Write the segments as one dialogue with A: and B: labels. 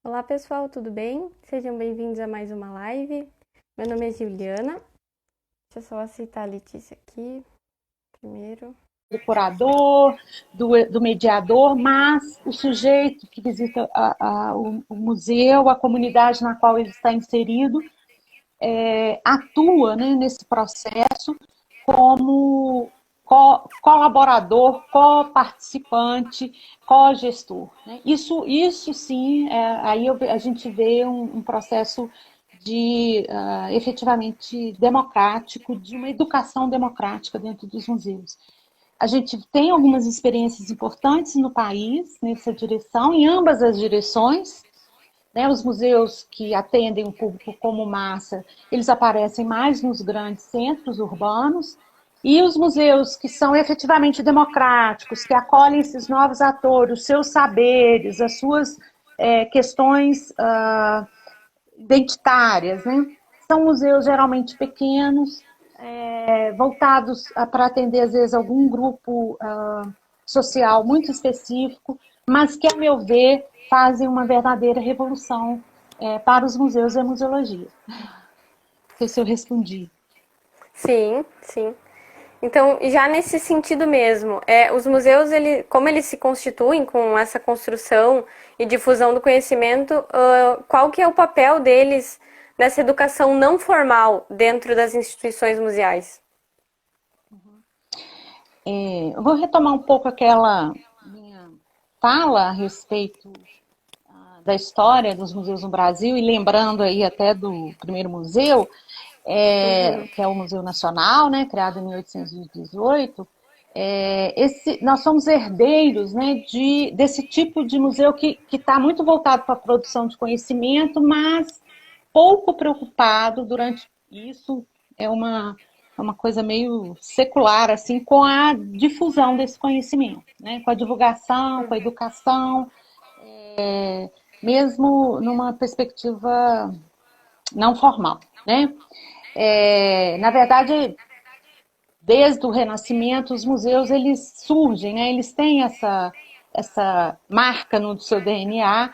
A: Olá pessoal, tudo bem? Sejam bem-vindos a mais uma live. Meu nome é Juliana. Deixa eu só aceitar a Letícia aqui primeiro.
B: Do curador, do mediador, mas o sujeito que visita o museu, a comunidade na qual ele está inserido, atua, né, nesse processo como colaborador, co-participante, co-gestor. Né? Isso sim, aí a gente vê um processo de efetivamente democrático, de uma educação democrática dentro dos museus. A gente tem algumas experiências importantes no país nessa direção, em ambas as direções. Né? Os museus que atendem o público como massa, eles aparecem mais nos grandes centros urbanos, e os museus que são efetivamente democráticos, que acolhem esses novos atores, os seus saberes, as suas questões identitárias, né? São museus geralmente pequenos, voltados para atender, às vezes, algum grupo social muito específico, mas que, a meu ver, fazem uma verdadeira revolução para os museus e a museologia. Não sei se eu respondi.
A: Sim, sim. Então, já nesse sentido mesmo, os museus, como eles se constituem com essa construção e difusão do conhecimento, qual que é o papel deles nessa educação não formal dentro das instituições museais?
B: Eu vou retomar um pouco aquela minha fala a respeito da história dos museus no Brasil, e lembrando aí até do primeiro museu,
A: Uhum.
B: que é o Museu Nacional, né, criado em 1818. Nós somos herdeiros, né, desse tipo de museu que está muito voltado para a produção de conhecimento, mas pouco preocupado durante isso, é uma coisa meio secular, assim, com a difusão desse conhecimento, né, com a divulgação, com a educação, mesmo numa perspectiva não formal, né? Na verdade, desde o Renascimento, os museus eles surgem, né? Eles têm essa marca no seu DNA,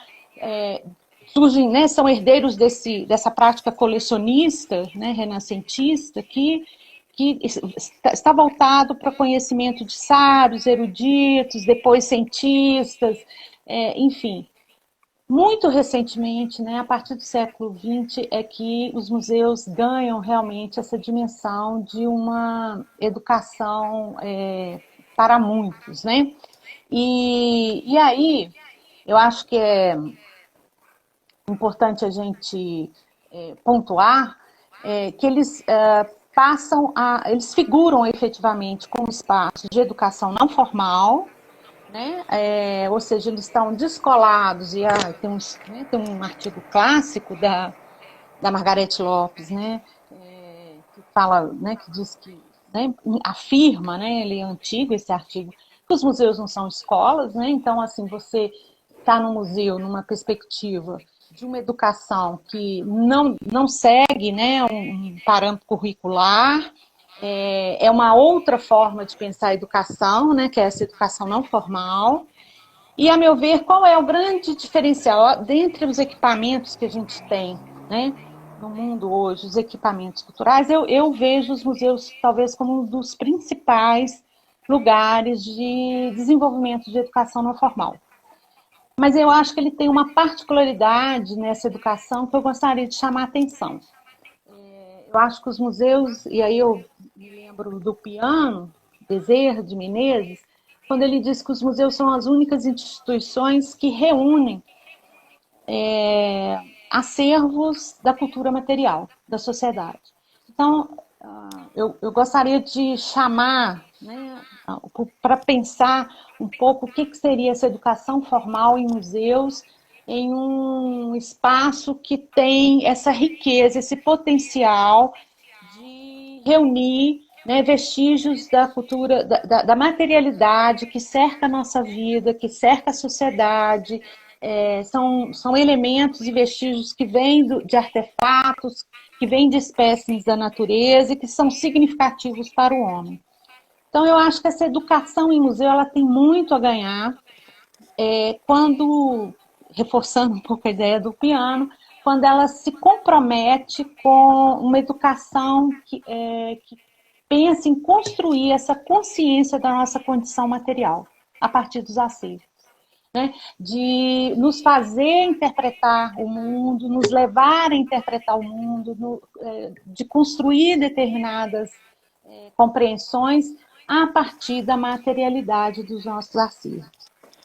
B: surgem, né? São herdeiros dessa prática colecionista, né? Renascentista, que está voltado para conhecimento de sábios, eruditos, depois cientistas, enfim. Muito recentemente, né, a partir do século XX, é que os museus ganham realmente essa dimensão de uma educação para muitos, né? E aí, eu acho que é importante a gente pontuar que eles figuram efetivamente como espaços de educação não formal, né? Ou seja, eles estão descolados, e tem um artigo clássico da Margarete Lopes, né? Que fala, né, que diz que, né, afirma, né, ele é antigo esse artigo, que os museus não são escolas, né? Então, assim, você está no museu numa perspectiva de uma educação que não segue, né, um parâmetro curricular, uma outra forma de pensar a educação, né, que é essa educação não formal. E, a meu ver, qual é o grande diferencial dentre os equipamentos que a gente tem, né, no mundo hoje, os equipamentos culturais? Eu vejo os museus talvez como um dos principais lugares de desenvolvimento de educação não formal. Mas eu acho que ele tem uma particularidade nessa educação que eu gostaria de chamar a atenção. Eu acho que os museus, e aí eu me lembro do Piano, Bezerra de Menezes, quando ele diz que os museus são as únicas instituições que reúnem acervos da cultura material da sociedade. Então, eu gostaria de chamar, né, para pensar um pouco o que seria essa educação formal em museus, em um espaço que tem essa riqueza, esse potencial de reunir, né, vestígios da cultura, da materialidade que cerca a nossa vida, que cerca a sociedade. São elementos e vestígios que vêm de artefatos, que vêm de espécies da natureza e que são significativos para o homem. Então, eu acho que essa educação em museu ela tem muito a ganhar quando reforçando um pouco a ideia do piano, quando ela se compromete com uma educação que pensa em construir essa consciência da nossa condição material a partir dos acervos, né? De nos fazer interpretar o mundo, nos levar a interpretar o mundo, de construir determinadas compreensões a partir da materialidade dos nossos acervos,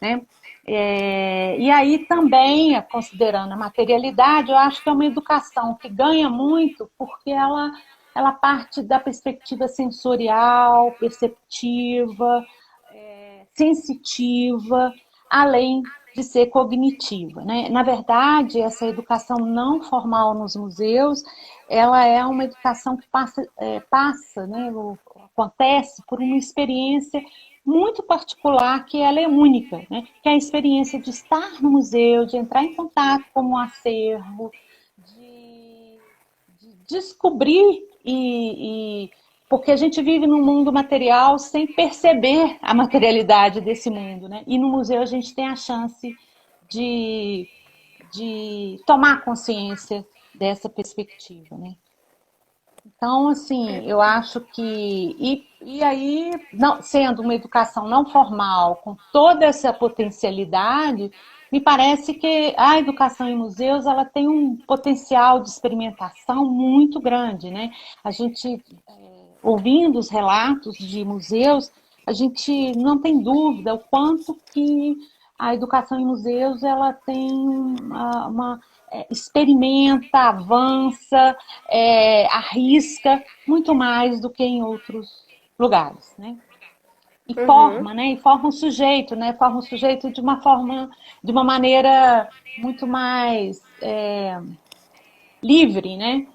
B: né? E aí também, considerando a materialidade, eu acho que é uma educação que ganha muito porque ela parte da perspectiva sensorial, perceptiva, sensitiva, além de ser cognitiva, né? Na verdade, essa educação não formal nos museus, ela é uma educação que passa, né, acontece por uma experiência muito particular, que ela é única, né? Que é a experiência de estar no museu, de entrar em contato com um acervo, de descobrir porque a gente vive num mundo material sem perceber a materialidade desse mundo, né? E no museu a gente tem a chance de, de tomar consciência dessa perspectiva, né? Então, assim, eu acho que... E aí, não, sendo uma educação não formal, com toda essa potencialidade, me parece que a educação em museus ela tem um potencial de experimentação muito grande, né? A gente, ouvindo os relatos de museus, a gente não tem dúvida o quanto que a educação em museus ela tem experimenta, avança, arrisca muito mais do que em outros lugares, né? E forma, né? E forma o sujeito, né? Forma o sujeito de uma maneira muito mais livre, né?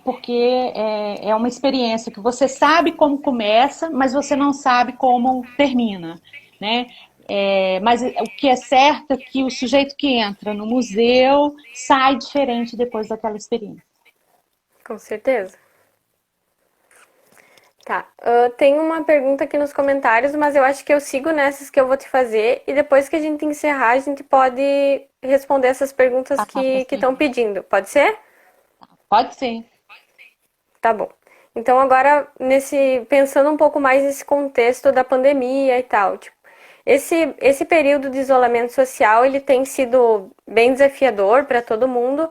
B: Porque é uma experiência que você sabe como começa, mas você não sabe como termina, né? Mas o que é certo é que o sujeito que entra no museu sai diferente depois daquela experiência.
A: Com certeza. Tá. Tem uma pergunta aqui nos comentários, mas eu acho que eu sigo nessas que eu vou te fazer e depois que a gente encerrar, a gente pode responder essas perguntas que estão pedindo. Pode ser?
B: Pode ser.
A: Tá bom. Então agora pensando um pouco mais nesse contexto da pandemia e tal, tipo, esse período de isolamento social, ele tem sido bem desafiador para todo mundo,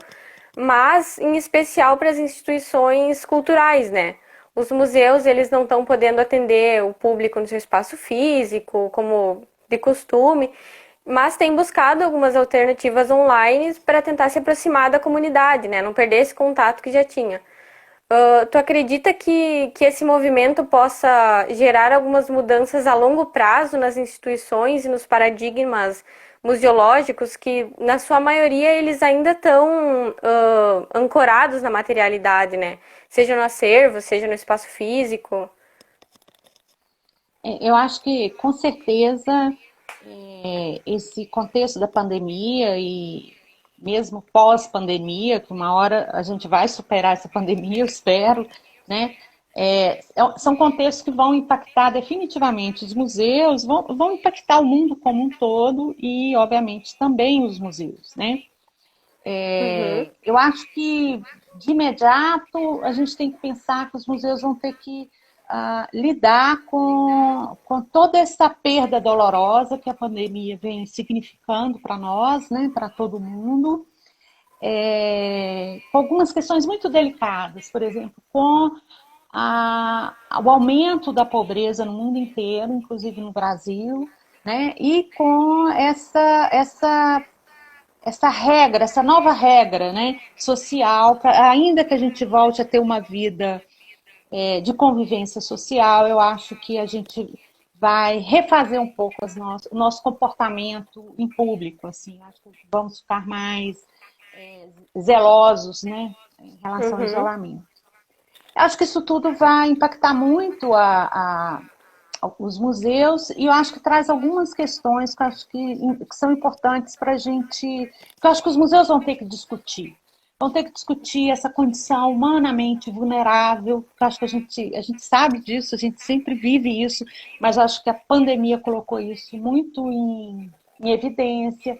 A: mas em especial para as instituições culturais, né? Os museus, eles não estão podendo atender o público no seu espaço físico, como de costume, mas tem buscado algumas alternativas online para tentar se aproximar da comunidade, né? Não perder esse contato que já tinha. Tu acredita que esse movimento possa gerar algumas mudanças a longo prazo nas instituições e nos paradigmas museológicos que, na sua maioria, eles ainda estão ancorados na materialidade, né? Seja no acervo, seja no espaço físico?
B: Eu acho que, com certeza, esse contexto da pandemia e mesmo pós-pandemia, que uma hora a gente vai superar essa pandemia, eu espero, né? São contextos que vão impactar definitivamente os museus, vão impactar o mundo como um todo e, obviamente, também os museus, né? Eu acho que, de imediato, a gente tem que pensar que os museus vão ter que lidar com toda essa perda dolorosa que a pandemia vem significando para nós, né, para todo mundo, com algumas questões muito delicadas, por exemplo, com o aumento da pobreza no mundo inteiro, inclusive no Brasil, né, e com essa regra, essa nova regra, né, social, ainda que a gente volte a ter uma vida de convivência social, eu acho que a gente vai refazer um pouco o nosso comportamento em público, assim, acho que vamos ficar mais zelosos, né, em relação ao isolamento. Eu acho que isso tudo vai impactar muito os museus e eu acho que traz algumas questões que eu acho que são importantes para a gente, que eu acho que os museus vão ter que discutir. Vão ter que discutir essa condição humanamente vulnerável, que eu acho que a gente sabe disso, a gente sempre vive isso, mas eu acho que a pandemia colocou isso muito em evidência.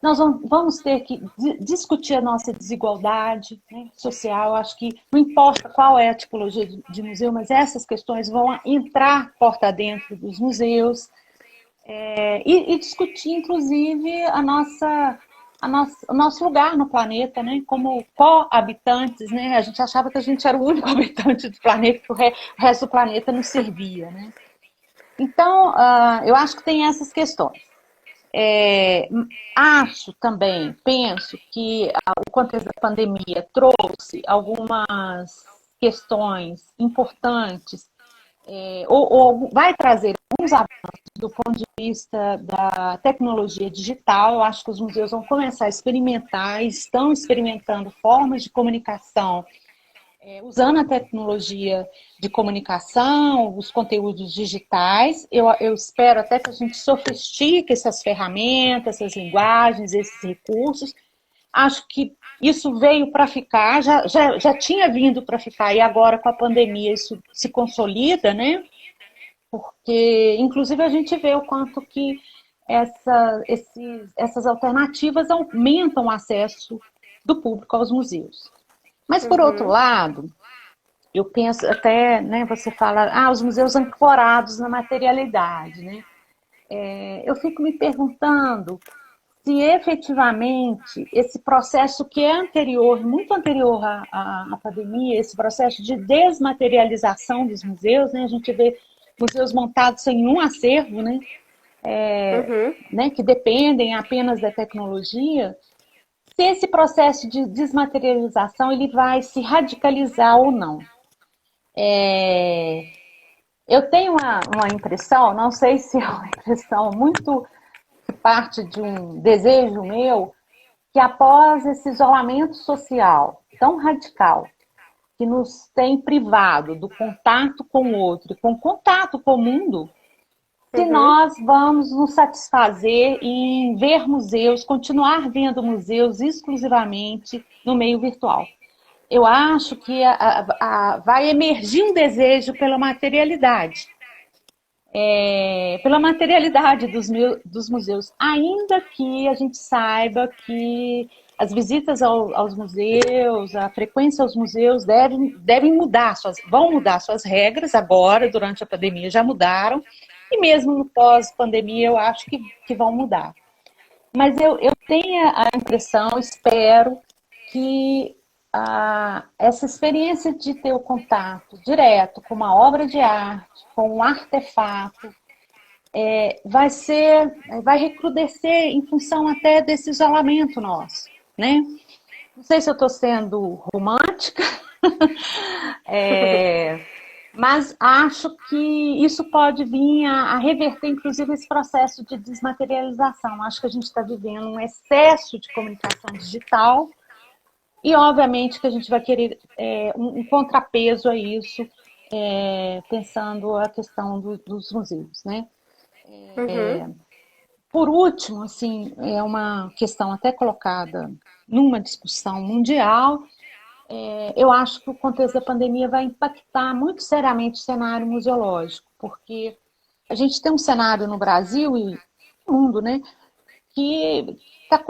B: nós vamos ter que discutir a nossa desigualdade, né, social. Eu acho que não importa qual é a tipologia de museu, mas essas questões vão entrar porta dentro dos museus, e discutir, inclusive, o nosso lugar no planeta, né, como co-habitantes. Né? A gente achava que a gente era o único habitante do planeta, que o resto do planeta não servia. Né? Então, eu acho que tem essas questões. Acho também, penso que o contexto da pandemia trouxe algumas questões importantes, ou vai trazer alguns avanços do ponto de vista da tecnologia digital. Eu acho que os museus vão começar a experimentar, estão experimentando formas de comunicação usando a tecnologia de comunicação, os conteúdos digitais. Eu espero até que a gente sofistique essas ferramentas, essas linguagens, esses recursos. Acho que isso veio para ficar, já tinha vindo para ficar, e agora com a pandemia isso se consolida, né? Porque, inclusive, a gente vê o quanto que essas alternativas aumentam o acesso do público aos museus. Mas, por outro
A: Uhum.
B: lado, eu penso até, né, você fala, os museus ancorados na materialidade, né? Eu fico me perguntando se efetivamente esse processo que é anterior, muito anterior à pandemia, esse processo de desmaterialização dos museus, né? A gente vê museus montados sem um acervo, né?
A: Uhum.
B: Né, que dependem apenas da tecnologia. Se esse processo de desmaterialização ele vai se radicalizar ou não. Eu tenho uma impressão, não sei se é uma impressão muito que parte de um desejo meu, que após esse isolamento social tão radical, que nos tem privado do contato com o outro e com contato com o mundo, se
A: Uhum.
B: nós vamos nos satisfazer em ver museus, continuar vendo museus exclusivamente no meio virtual. Eu acho que vai emergir um desejo pela materialidade. Pela materialidade dos museus, ainda que a gente saiba que as visitas aos museus, a frequência aos museus devem mudar, vão mudar suas regras agora, durante a pandemia já mudaram, e mesmo no pós-pandemia eu acho que vão mudar. Mas eu tenho a impressão, espero, que essa experiência de ter o contato direto com uma obra de arte, com um artefato, vai recrudescer em função até desse isolamento nosso, né? Não sei se eu estou sendo romântica, mas acho que isso pode vir a reverter, inclusive, esse processo de desmaterialização. Acho que a gente está vivendo um excesso de comunicação digital e, obviamente, que a gente vai querer um contrapeso a isso, pensando a questão dos museus, né?
A: Uhum.
B: Por último, assim, é uma questão até colocada numa discussão mundial. Eu acho que o contexto da pandemia vai impactar muito seriamente o cenário museológico, porque a gente tem um cenário no Brasil e no mundo, né, que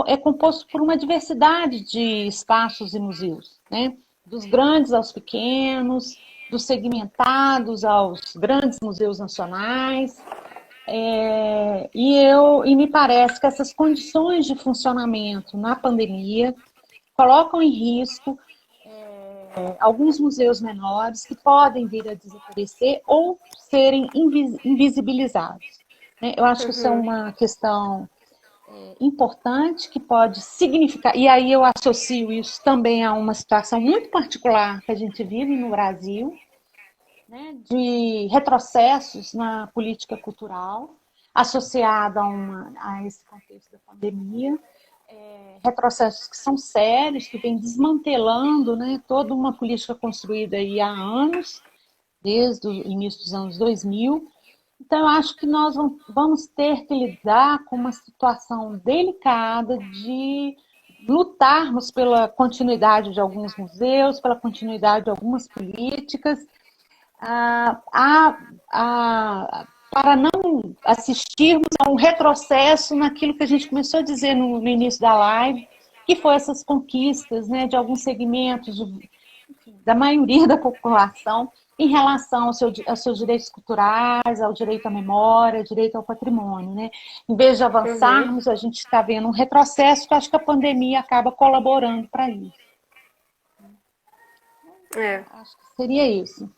B: é composto por uma diversidade de espaços e museus, né, dos grandes aos pequenos, dos segmentados aos grandes museus nacionais. E me parece que essas condições de funcionamento na pandemia colocam em risco alguns museus menores que podem vir a desaparecer ou serem invisibilizados. Né? Eu acho que isso é
A: Uhum.
B: uma questão importante que pode significar, e aí eu associo isso também a uma situação muito particular que a gente vive no Brasil, né, de retrocessos na política cultural, associada a esse contexto da pandemia, retrocessos que são sérios, que vêm desmantelando, né, toda uma política construída aí há anos, desde o início dos anos 2000. Então, eu acho que nós vamos ter que lidar com uma situação delicada de lutarmos pela continuidade de alguns museus, pela continuidade de algumas políticas, para não assistirmos a um retrocesso naquilo que a gente começou a dizer no início da live, que foi essas conquistas, né, de alguns segmentos, da maioria da população, em relação aos seus direitos culturais, ao direito à memória, ao direito ao patrimônio. Né? Em vez de
A: Uhum.
B: avançarmos, a gente está vendo um retrocesso, que acho que a pandemia acaba colaborando para isso.
A: É.
B: Acho que seria isso.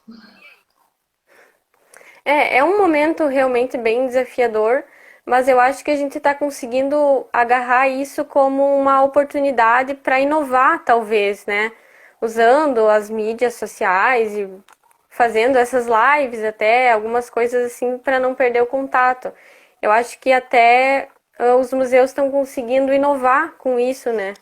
A: É um momento realmente bem desafiador, mas eu acho que a gente está conseguindo agarrar isso como uma oportunidade para inovar, talvez, né? Usando as mídias sociais e fazendo essas lives até, algumas coisas assim, para não perder o contato. Eu acho que até os museus estão conseguindo inovar com isso, né?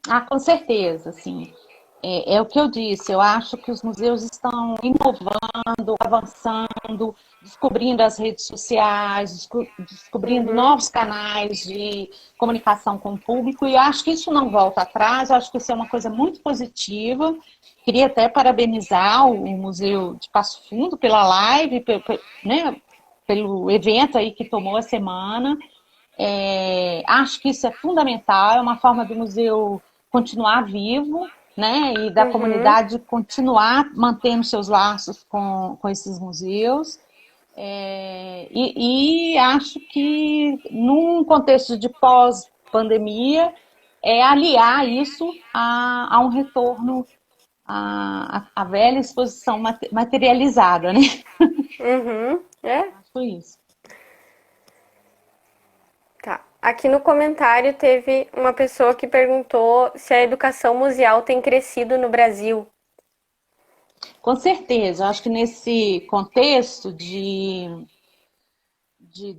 B: Ah, com certeza, sim. É o que eu disse, eu acho que os museus estão inovando, avançando, descobrindo as redes sociais, descobrindo
A: Uhum,
B: novos canais de comunicação com o público, e eu acho que isso não volta atrás, eu acho que isso é uma coisa muito positiva. Queria até parabenizar o Museu de Passo Fundo pela live, né, pelo evento aí que tomou a semana. Acho que isso é fundamental, é uma forma do museu continuar vivo, né, e da
A: uhum.
B: comunidade continuar mantendo seus laços com esses museus. E acho que, num contexto de pós-pandemia, aliar isso a um retorno à velha exposição materializada, né?
A: Uhum, é.
B: Acho isso.
A: Tá. Aqui no comentário teve uma pessoa que perguntou se a educação museal tem crescido no Brasil.
B: Com certeza, eu acho que nesse contexto de de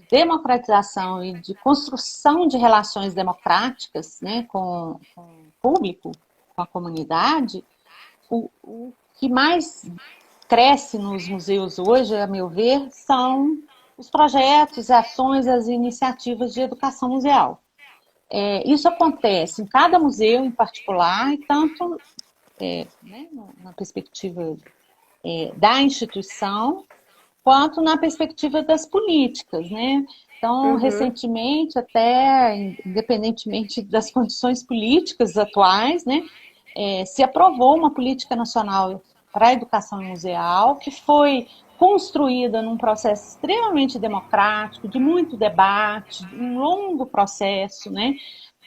B: democratização e de construção de relações democráticas, né, com o público, com a comunidade, o que mais cresce nos museus hoje, a meu ver, são os projetos, as ações, as iniciativas de educação museal. Isso acontece em cada museu em particular, e tanto né, na perspectiva da instituição, quanto na perspectiva das políticas, né? Então,
A: Uhum,
B: recentemente, até independentemente das condições políticas atuais, né, se aprovou uma política nacional para a educação museal, que foi construída num processo extremamente democrático, de muito debate, um longo processo, né,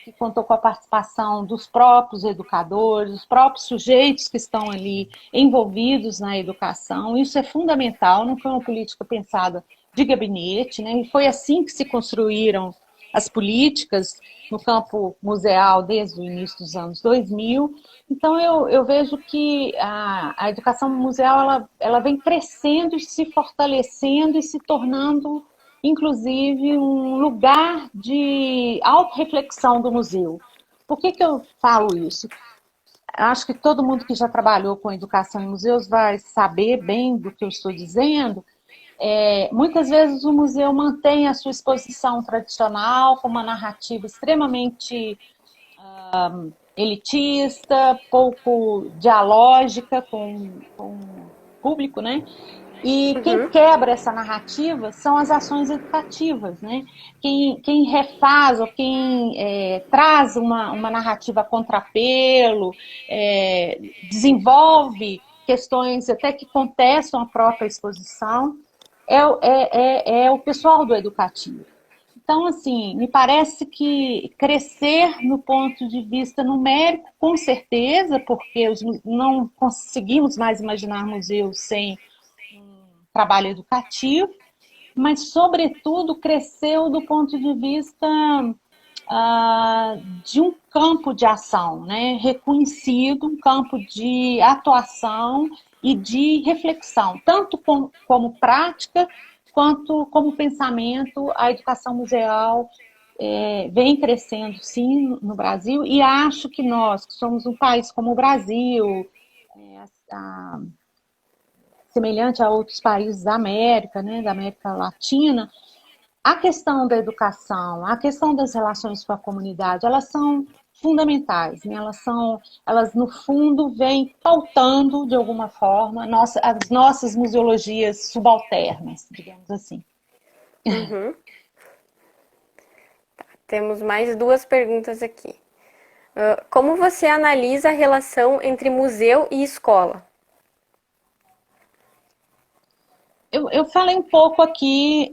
B: que contou com a participação dos próprios educadores, dos próprios sujeitos que estão ali envolvidos na educação. Isso é fundamental, não foi uma política pensada de gabinete, né? E foi assim que se construíram as políticas no campo museal desde o início dos anos 2000. Então, eu vejo que a educação museal ela vem crescendo, se fortalecendo e se tornando, inclusive, um lugar de autorreflexão do museu. Por que eu falo isso? Acho que todo mundo que já trabalhou com educação em museus vai saber bem do que eu estou dizendo. Muitas vezes o museu mantém a sua exposição tradicional com uma narrativa extremamente elitista, pouco dialógica com o público, né? E quem
A: uhum,
B: quebra essa narrativa são as ações educativas, né? Quem refaz ou quem traz uma narrativa a contrapelo, desenvolve questões até que contestam a própria exposição, é o pessoal do educativo. Então, assim, me parece que crescer no ponto de vista numérico, com certeza, porque não conseguimos mais imaginar museus sem trabalho educativo, mas, sobretudo, cresceu do ponto de vista de um campo de ação, né? Reconhecido, um campo de atuação e de reflexão, tanto como prática, quanto como pensamento. A educação museal vem crescendo, sim, no Brasil, e acho que nós, que somos um país como o Brasil, a, semelhante a outros países da América, né, da América Latina, a questão da educação, a questão das relações com a comunidade, elas são fundamentais, né? Elas no fundo vêm pautando de alguma forma as nossas museologias subalternas, digamos assim.
A: Uhum. Temos mais duas perguntas aqui. Como você analisa a relação entre museu e escola?
B: Eu falei um pouco aqui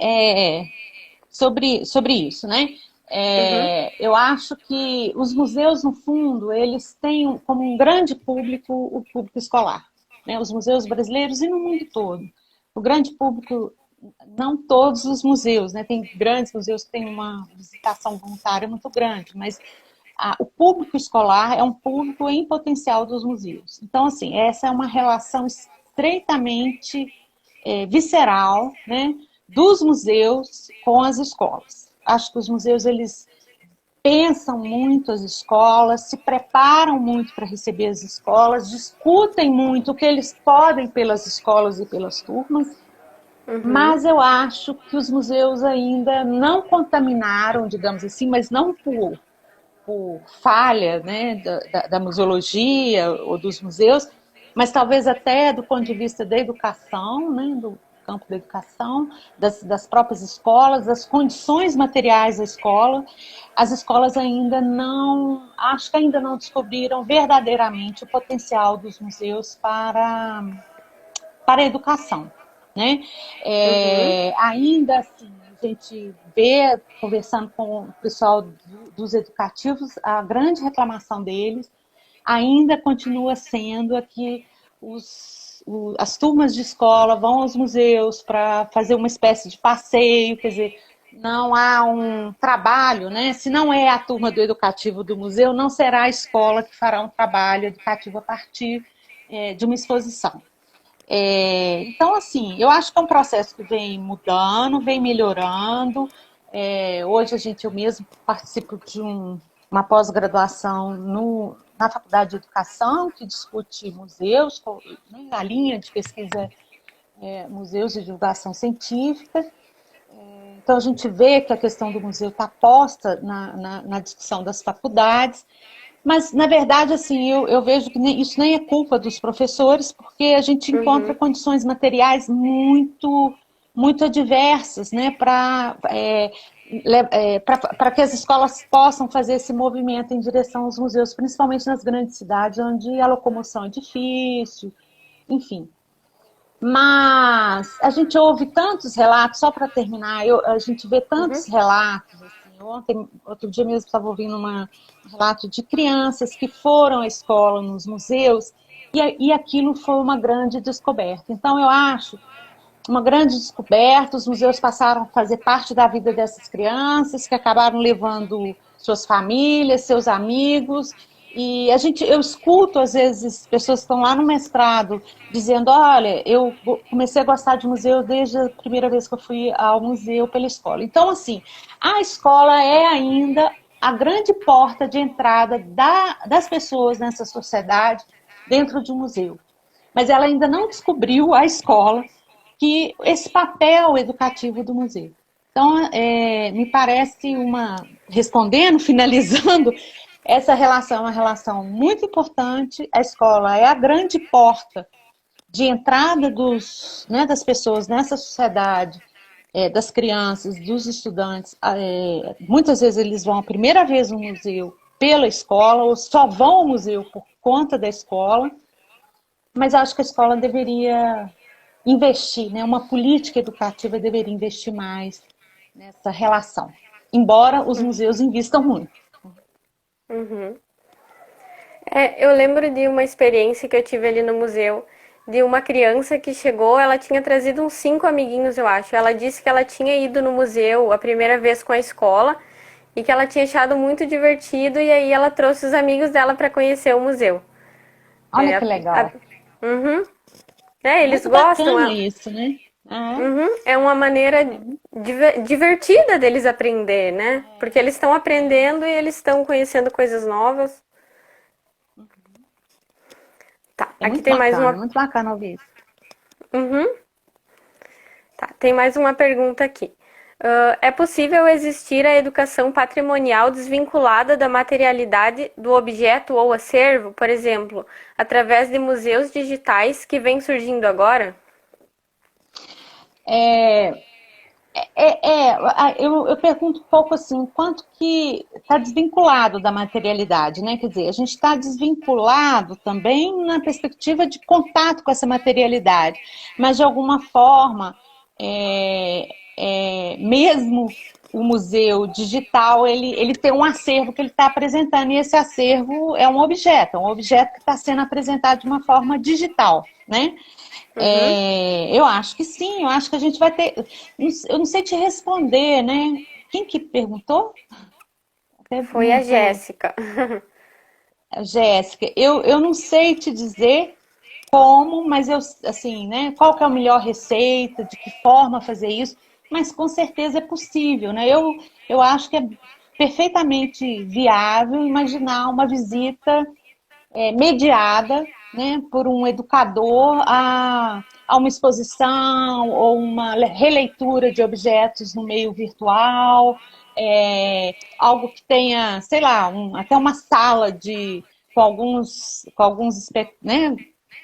B: sobre isso, né?
A: Uhum,
B: Eu acho que os museus, no fundo, eles têm como um grande público o público escolar, né? Os museus brasileiros e no mundo todo. O grande público, não todos os museus, né? Tem grandes museus que têm uma visitação voluntária muito grande, mas o público escolar é um público em potencial dos museus. Então, assim, essa é uma relação estreitamente visceral, né, dos museus com as escolas. Acho que os museus, eles pensam muito as escolas, se preparam muito para receber as escolas, discutem muito o que eles podem pelas escolas e pelas turmas,
A: uhum,
B: mas eu acho que os museus ainda não contaminaram, digamos assim, mas não por falha, né, da museologia ou dos museus, mas talvez até do ponto de vista da educação, né, do campo da educação, das próprias escolas, das condições materiais da escola. As escolas ainda não, acho que ainda não descobriram verdadeiramente o potencial dos museus para a educação, né?
A: uhum,
B: Ainda assim, a gente vê, conversando com o pessoal dos educativos, a grande reclamação deles ainda continua sendo a que as turmas de escola vão aos museus para fazer uma espécie de passeio, quer dizer, não há um trabalho, né? Se não é a turma do educativo do museu, não será a escola que fará um trabalho educativo a partir de uma exposição. Então, assim, eu acho que é um processo que vem mudando, vem melhorando. Hoje eu mesmo participo de uma pós-graduação na Faculdade de Educação, que discute museus, né, a linha de pesquisa museus de divulgação científica. Então, a gente vê que a questão do museu está posta na discussão das faculdades. Mas, na verdade, assim, eu vejo que isso nem é culpa dos professores, porque a gente encontra
A: uhum.
B: condições materiais muito adversas, né, para que as escolas possam fazer esse movimento em direção aos museus, principalmente nas grandes cidades, onde a locomoção é difícil, enfim. Mas a gente ouve tantos relatos, só para terminar, a gente vê
A: Uhum.
B: tantos relatos. Assim, outro dia mesmo estava ouvindo um relato de crianças que foram à escola, nos museus, e aquilo foi uma grande descoberta. Então, eu acho uma grande descoberta, os museus passaram a fazer parte da vida dessas crianças, que acabaram levando suas famílias, seus amigos, e eu escuto, às vezes, pessoas que estão lá no mestrado, dizendo, olha, eu comecei a gostar de museu desde a primeira vez que eu fui ao museu pela escola. Então, assim, a escola é ainda a grande porta de entrada das pessoas nessa sociedade dentro de um museu. Mas ela ainda não descobriu a escola que esse papel educativo do museu. Então, me parece respondendo, finalizando, essa relação é uma relação muito importante. A escola é a grande porta de entrada das pessoas nessa sociedade, das crianças, dos estudantes. Muitas vezes eles vão a primeira vez no museu pela escola, ou só vão ao museu por conta da escola, mas acho que a escola deveria investir, né? Uma política educativa deveria investir mais nessa relação, embora os museus invistam muito.
A: Uhum. Eu lembro de uma experiência que eu tive ali no museu, de uma criança que chegou, ela tinha trazido uns 5 amiguinhos, eu acho. Ela disse que ela tinha ido no museu a primeira vez com a escola e que ela tinha achado muito divertido e aí ela trouxe os amigos dela para conhecer o museu.
B: Olha
A: É,
B: que legal.
A: uhum. Eles
B: Muito
A: gostam.
B: bacana isso, né?
A: Uhum. É uma maneira
B: É muito
A: divertida deles aprender, né? Porque eles estão aprendendo e eles estão conhecendo coisas novas. Tá, aqui tem mais uma.
B: muito bacana ouvir isso.
A: Uhum. Tá, tem mais uma pergunta aqui. É possível existir a educação patrimonial desvinculada da materialidade do objeto ou acervo, por exemplo, através de museus digitais que vêm surgindo agora?
B: É, eu pergunto um pouco assim, quanto que está desvinculado da materialidade, né? Quer dizer, a gente está desvinculado também na perspectiva de contato com essa materialidade, mas de alguma forma, mesmo o museu digital, ele tem um acervo que ele está apresentando, e esse acervo é um objeto que está sendo apresentado de uma forma digital, né?
A: Uhum.
B: Eu acho que sim, eu acho que a gente vai ter. Eu não sei te responder, né? Quem que perguntou? Até
A: Foi a
B: não tô.
A: Jéssica.
B: Jéssica, eu não sei te dizer como, mas eu, assim, né? Qual que é a melhor receita, de que forma fazer isso, mas com certeza é possível, né? Eu acho que é perfeitamente viável imaginar uma visita mediada, né, por um educador a uma exposição ou uma releitura de objetos no meio virtual, algo que tenha, sei lá, até uma sala com alguns né,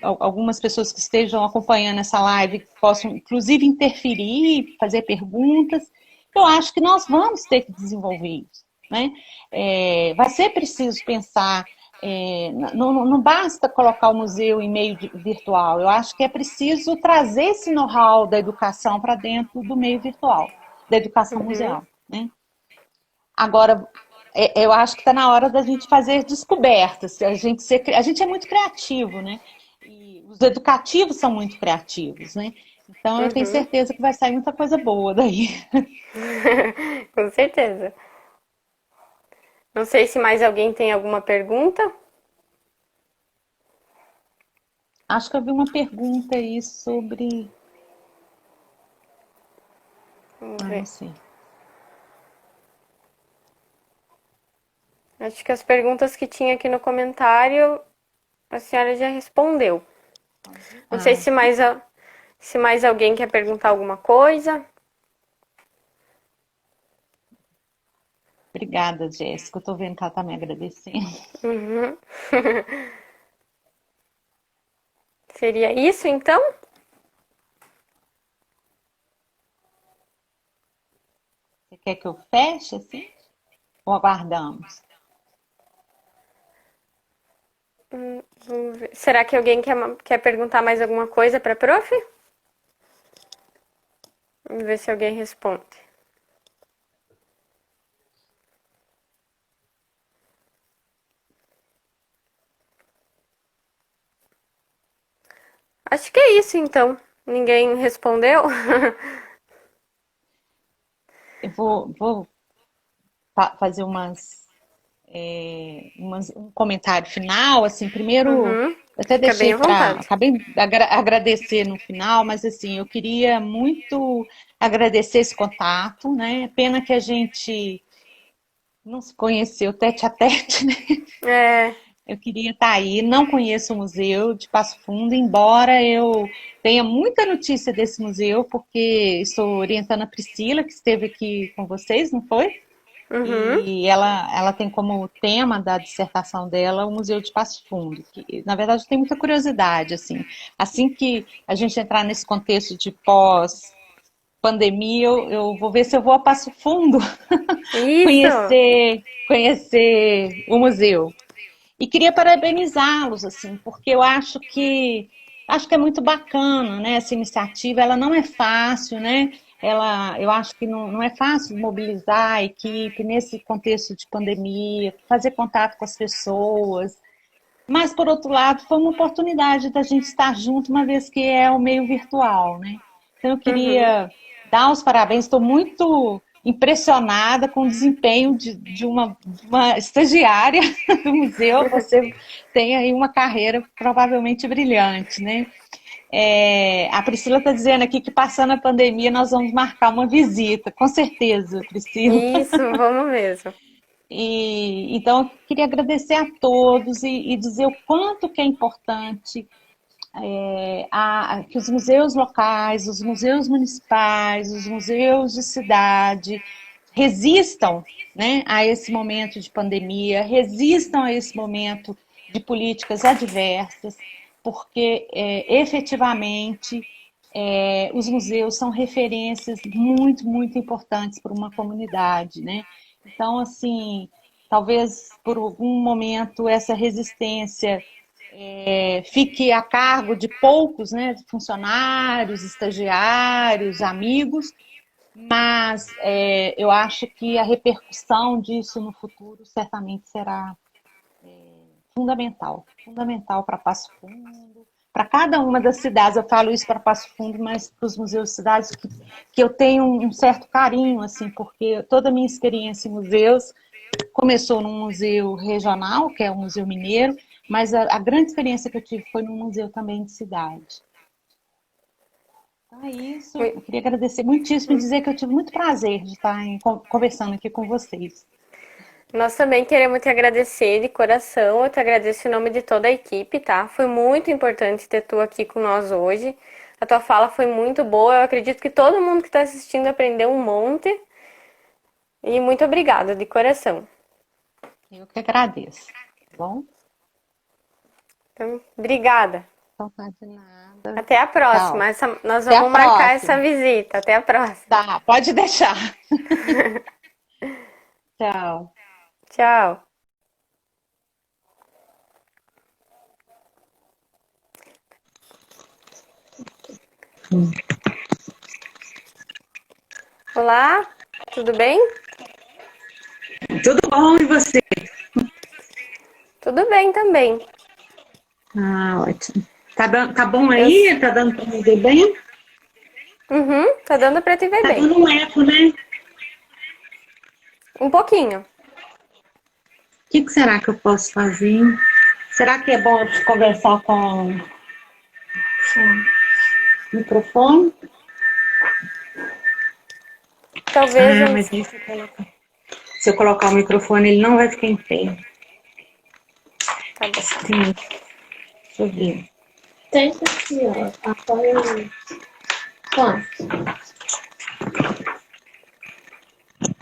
B: algumas pessoas que estejam acompanhando essa live que possam, inclusive, interferir, fazer perguntas. Eu acho que nós vamos ter que desenvolver isso, né? Vai ser preciso pensar não basta colocar o museu em meio virtual, eu acho que é preciso trazer esse know-how da educação para dentro do meio virtual, da educação
A: Uhum.
B: museal, né? Agora, eu acho que está na hora da gente fazer descobertas, a gente é muito criativo, né? E os educativos são muito criativos, né? Então eu tenho
A: Uhum.
B: certeza que vai sair muita coisa boa daí.
A: Com certeza. Não sei se mais alguém tem alguma pergunta.
B: Acho que eu vi uma pergunta aí sobre.
A: Vamos
B: Ah, não
A: ver.
B: sei.
A: Acho que as perguntas que tinha aqui no comentário a senhora já respondeu. Não sei
B: Ah,
A: se mais alguém quer perguntar alguma coisa.
B: obrigada, Jéssica. Eu estou vendo que ela está me agradecendo.
A: Uhum. Seria isso então?
B: Você quer que eu feche assim? Ou aguardamos?
A: Vamos ver. Será que alguém quer perguntar mais alguma coisa para a prof? Vamos ver se alguém responde. Acho que é isso então. Ninguém respondeu?
B: Eu vou fazer um comentário final. Assim, primeiro,
A: Uhum.
B: eu até
A: Fica bem
B: deixei
A: à
B: para.
A: vontade.
B: Acabei de agradecer no final, mas assim, eu queria muito agradecer esse contato, né? Pena que a gente não se conheceu tete a tete, né?
A: É.
B: Eu queria estar aí, não conheço o museu de Passo Fundo, embora eu tenha muita notícia desse museu, porque estou orientando a Priscila, que esteve aqui com vocês, não foi?
A: Uhum.
B: E ela tem como tema da dissertação dela o Museu de Passo Fundo, que na verdade tem muita curiosidade, assim que a gente entrar nesse contexto de pós-pandemia, eu vou ver se eu vou a Passo Fundo
A: Isso.
B: conhecer o museu. E queria parabenizá-los, assim, porque eu acho que é muito bacana, né? Essa iniciativa, ela não é fácil, né? Eu acho que não é fácil mobilizar a equipe nesse contexto de pandemia, fazer contato com as pessoas. Mas, por outro lado, foi uma oportunidade da gente estar junto, uma vez que é o meio virtual, né? Então, eu
A: Uhum.
B: queria dar os parabéns, estou muito impressionada com o desempenho de uma estagiária do museu. Você tem aí uma carreira provavelmente brilhante, né? A Priscila está dizendo aqui que passando a pandemia nós vamos marcar uma visita, com certeza, Priscila.
A: Isso, vamos mesmo.
B: Então, eu queria agradecer a todos e dizer o quanto que é importante que os museus locais, os museus municipais, os museus de cidade resistam, né, a esse momento de pandemia, resistam a esse momento de políticas adversas, porque efetivamente os museus são referências muito, muito importantes para uma comunidade, né? Então, assim, talvez por algum momento essa resistência fique a cargo de poucos, né, funcionários, estagiários, amigos, mas eu acho que a repercussão disso no futuro certamente será fundamental para Passo Fundo, para cada uma das cidades. Eu falo isso para Passo Fundo, mas para os museus de cidades que eu tenho um certo carinho, assim, porque toda a minha experiência em museus começou num museu regional, que é o Museu Mineiro, mas a grande experiência que eu tive foi num museu também de cidade. Então é isso. Eu queria agradecer muitíssimo e dizer que eu tive muito prazer de estar conversando aqui com vocês.
A: Nós também queremos te agradecer de coração, eu te agradeço em nome de toda a equipe, tá? Foi muito importante ter tu aqui com nós hoje. A tua fala foi muito boa, eu acredito que todo mundo que está assistindo aprendeu um monte. E muito obrigada, de coração.
B: Eu que agradeço, tá bom?
A: Então, obrigada.
B: Não tá de nada.
A: Até a próxima. Nós
B: Até
A: vamos
B: a
A: marcar
B: próxima.
A: essa visita. Até a próxima.
B: Tá, pode deixar. Tchau.
A: Tchau. Olá, tudo bem?
C: Tudo bom, e você?
A: Tudo bem também.
C: Ah, ótimo. Tá bom aí? Tá dando pra me ver bem?
A: Uhum, tá dando pra te ver
C: Tá
A: bem.
C: dando um eco, né?
A: Um pouquinho.
C: O que será que eu posso fazer? Será que é bom eu conversar com o microfone?
A: Talvez
C: Ah, mas aí se eu colocar o microfone, ele não vai ficar em pé.
A: Tá bom.
C: Sim. Deixa eu ver.
D: Tenta aqui, ó. Apoia o.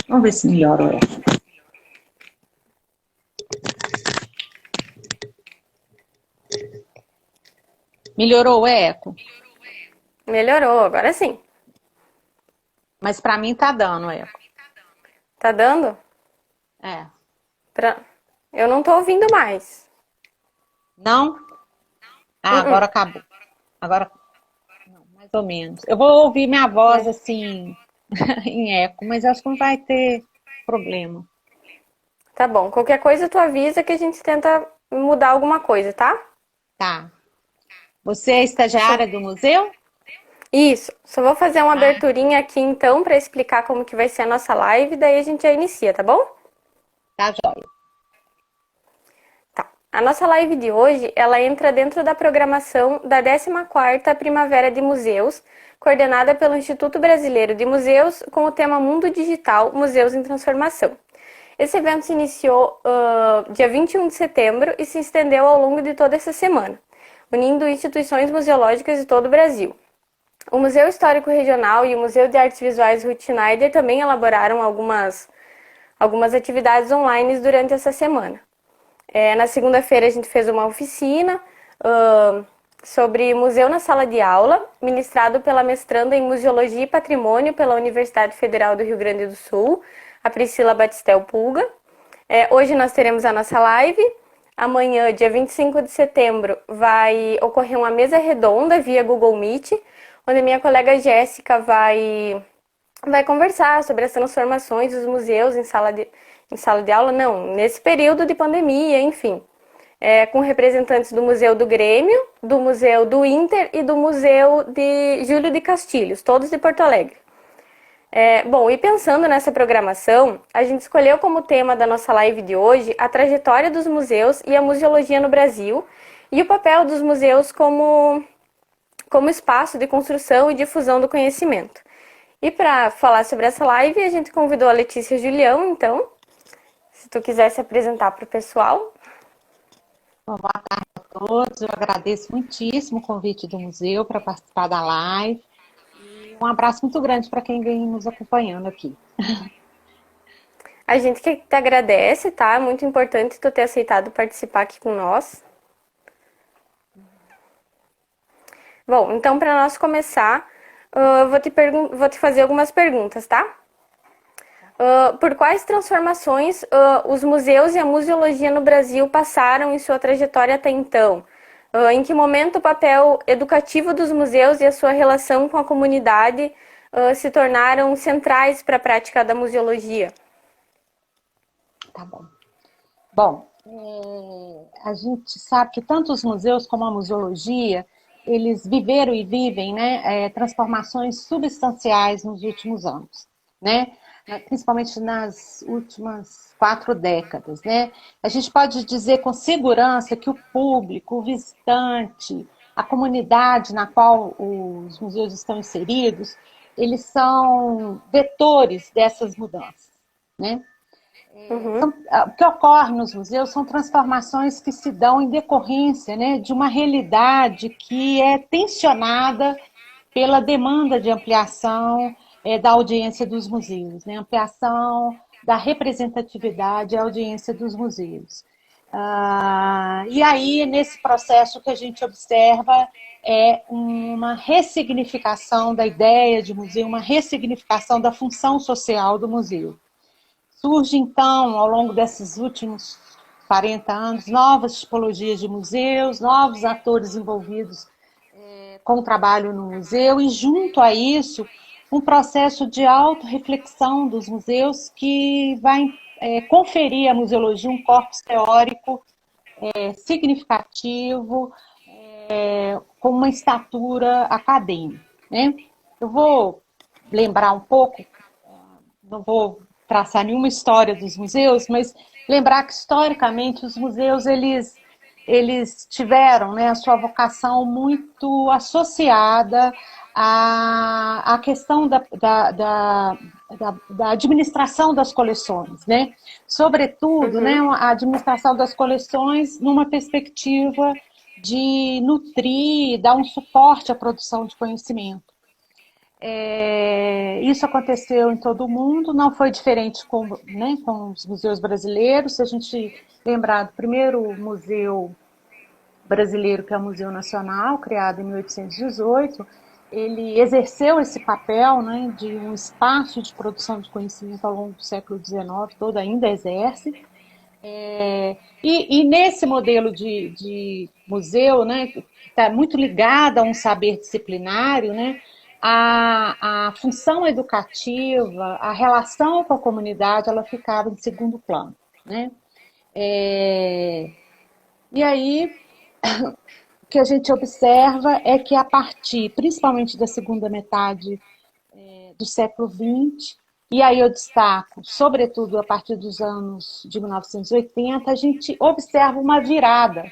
C: Vamos ver se melhora o eco.
B: Melhorou o eco?
A: Melhorou, agora sim.
B: Mas para mim tá dando eco.
A: Tá dando?
B: É.
A: Eu não tô ouvindo mais.
B: Não? Ah, agora acabou. Agora, não, mais ou menos. Eu vou ouvir minha voz assim, em eco, mas acho que não vai ter problema.
A: Tá bom. Qualquer coisa tu avisa que a gente tenta mudar alguma coisa, tá?
B: Tá. Você é estagiária do museu?
A: Isso. Só vou fazer uma aberturinha aqui então pra explicar como que vai ser a nossa live, daí a gente já inicia, tá bom?
B: Tá, joia.
A: Tá. A nossa live de hoje, ela entra dentro da programação da 14ª Primavera de Museus, coordenada pelo Instituto Brasileiro de Museus, com o tema Mundo Digital, Museus em Transformação. Esse evento se iniciou dia 21 de setembro e se estendeu ao longo de toda essa semana, unindo instituições museológicas de todo o Brasil. O Museu Histórico Regional e o Museu de Artes Visuais Ruth Schneider também elaboraram algumas atividades online durante essa semana. Na segunda-feira a gente fez uma oficina sobre museu na sala de aula, ministrado pela mestranda em Museologia e Patrimônio pela Universidade Federal do Rio Grande do Sul, a Priscila Batistel Pulga. Hoje nós teremos a nossa live. Amanhã, dia 25 de setembro, vai ocorrer uma mesa redonda via Google Meet, onde minha colega Jéssica vai conversar sobre as transformações dos museus em sala de aula, não, nesse período de pandemia, enfim. Com representantes do Museu do Grêmio, do Museu do Inter e do Museu de Júlio de Castilhos, todos de Porto Alegre. Bom, e pensando nessa programação, a gente escolheu como tema da nossa live de hoje a trajetória dos museus e a museologia no Brasil e o papel dos museus como espaço de construção e difusão do conhecimento. E para falar sobre essa live, a gente convidou a Letícia Julião, então, se tu quiser se apresentar para o pessoal.
B: Boa tarde a todos. Eu agradeço muitíssimo o convite do museu para participar da live. E um abraço muito grande para quem vem nos acompanhando aqui.
A: A gente que te agradece, tá? Muito importante tu ter aceitado participar aqui com nós. Bom, então para nós começar, eu vou te fazer algumas perguntas, tá? Por quais transformações os museus e a museologia no Brasil passaram em sua trajetória até então? Em que momento o papel educativo dos museus e a sua relação com a comunidade se tornaram centrais para a prática da museologia?
B: Tá bom. Bom, a gente sabe que tanto os museus como a museologia, eles viveram e vivem, né, transformações substanciais nos últimos anos, né? Principalmente nas últimas 4 décadas, né? A gente pode dizer com segurança que o público, o visitante, a comunidade na qual os museus estão inseridos, eles são vetores dessas mudanças, né? O que ocorre nos museus são transformações que se dão em decorrência, né, de uma realidade que é tensionada pela demanda de ampliação da audiência dos museus, né, ampliação da representatividade e audiência dos museus. E aí, nesse processo, o que a gente observa é uma ressignificação da ideia de museu, uma ressignificação da função social do museu. Surge, então, ao longo desses últimos 40 anos, novas tipologias de museus, novos atores envolvidos com o trabalho no museu e, junto a isso, um processo de autorreflexão dos museus que vai conferir à museologia um corpus teórico significativo, com uma estatura acadêmica, né? Eu vou lembrar um pouco, não vou traçar nenhuma história dos museus, mas lembrar que historicamente os museus eles tiveram, né, a sua vocação muito associada à questão da administração das coleções, né? Sobretudo, né, a administração das coleções numa perspectiva de nutrir, dar um suporte à produção de conhecimento. Isso aconteceu em todo o mundo, não foi diferente com os museus brasileiros. Se a gente lembrar do primeiro museu brasileiro, que é o Museu Nacional, criado em 1818, ele exerceu esse papel, né, de um espaço de produção de conhecimento ao longo do século XIX, todo ainda exerce. E nesse modelo de museu, né, que está muito ligado a um saber disciplinário, né, a função educativa, a relação com a comunidade, ela ficava em segundo plano, né? E aí, o que a gente observa é que a partir, principalmente da segunda metade do século XX, e aí eu destaco, sobretudo a partir dos anos de 1980, a gente observa uma virada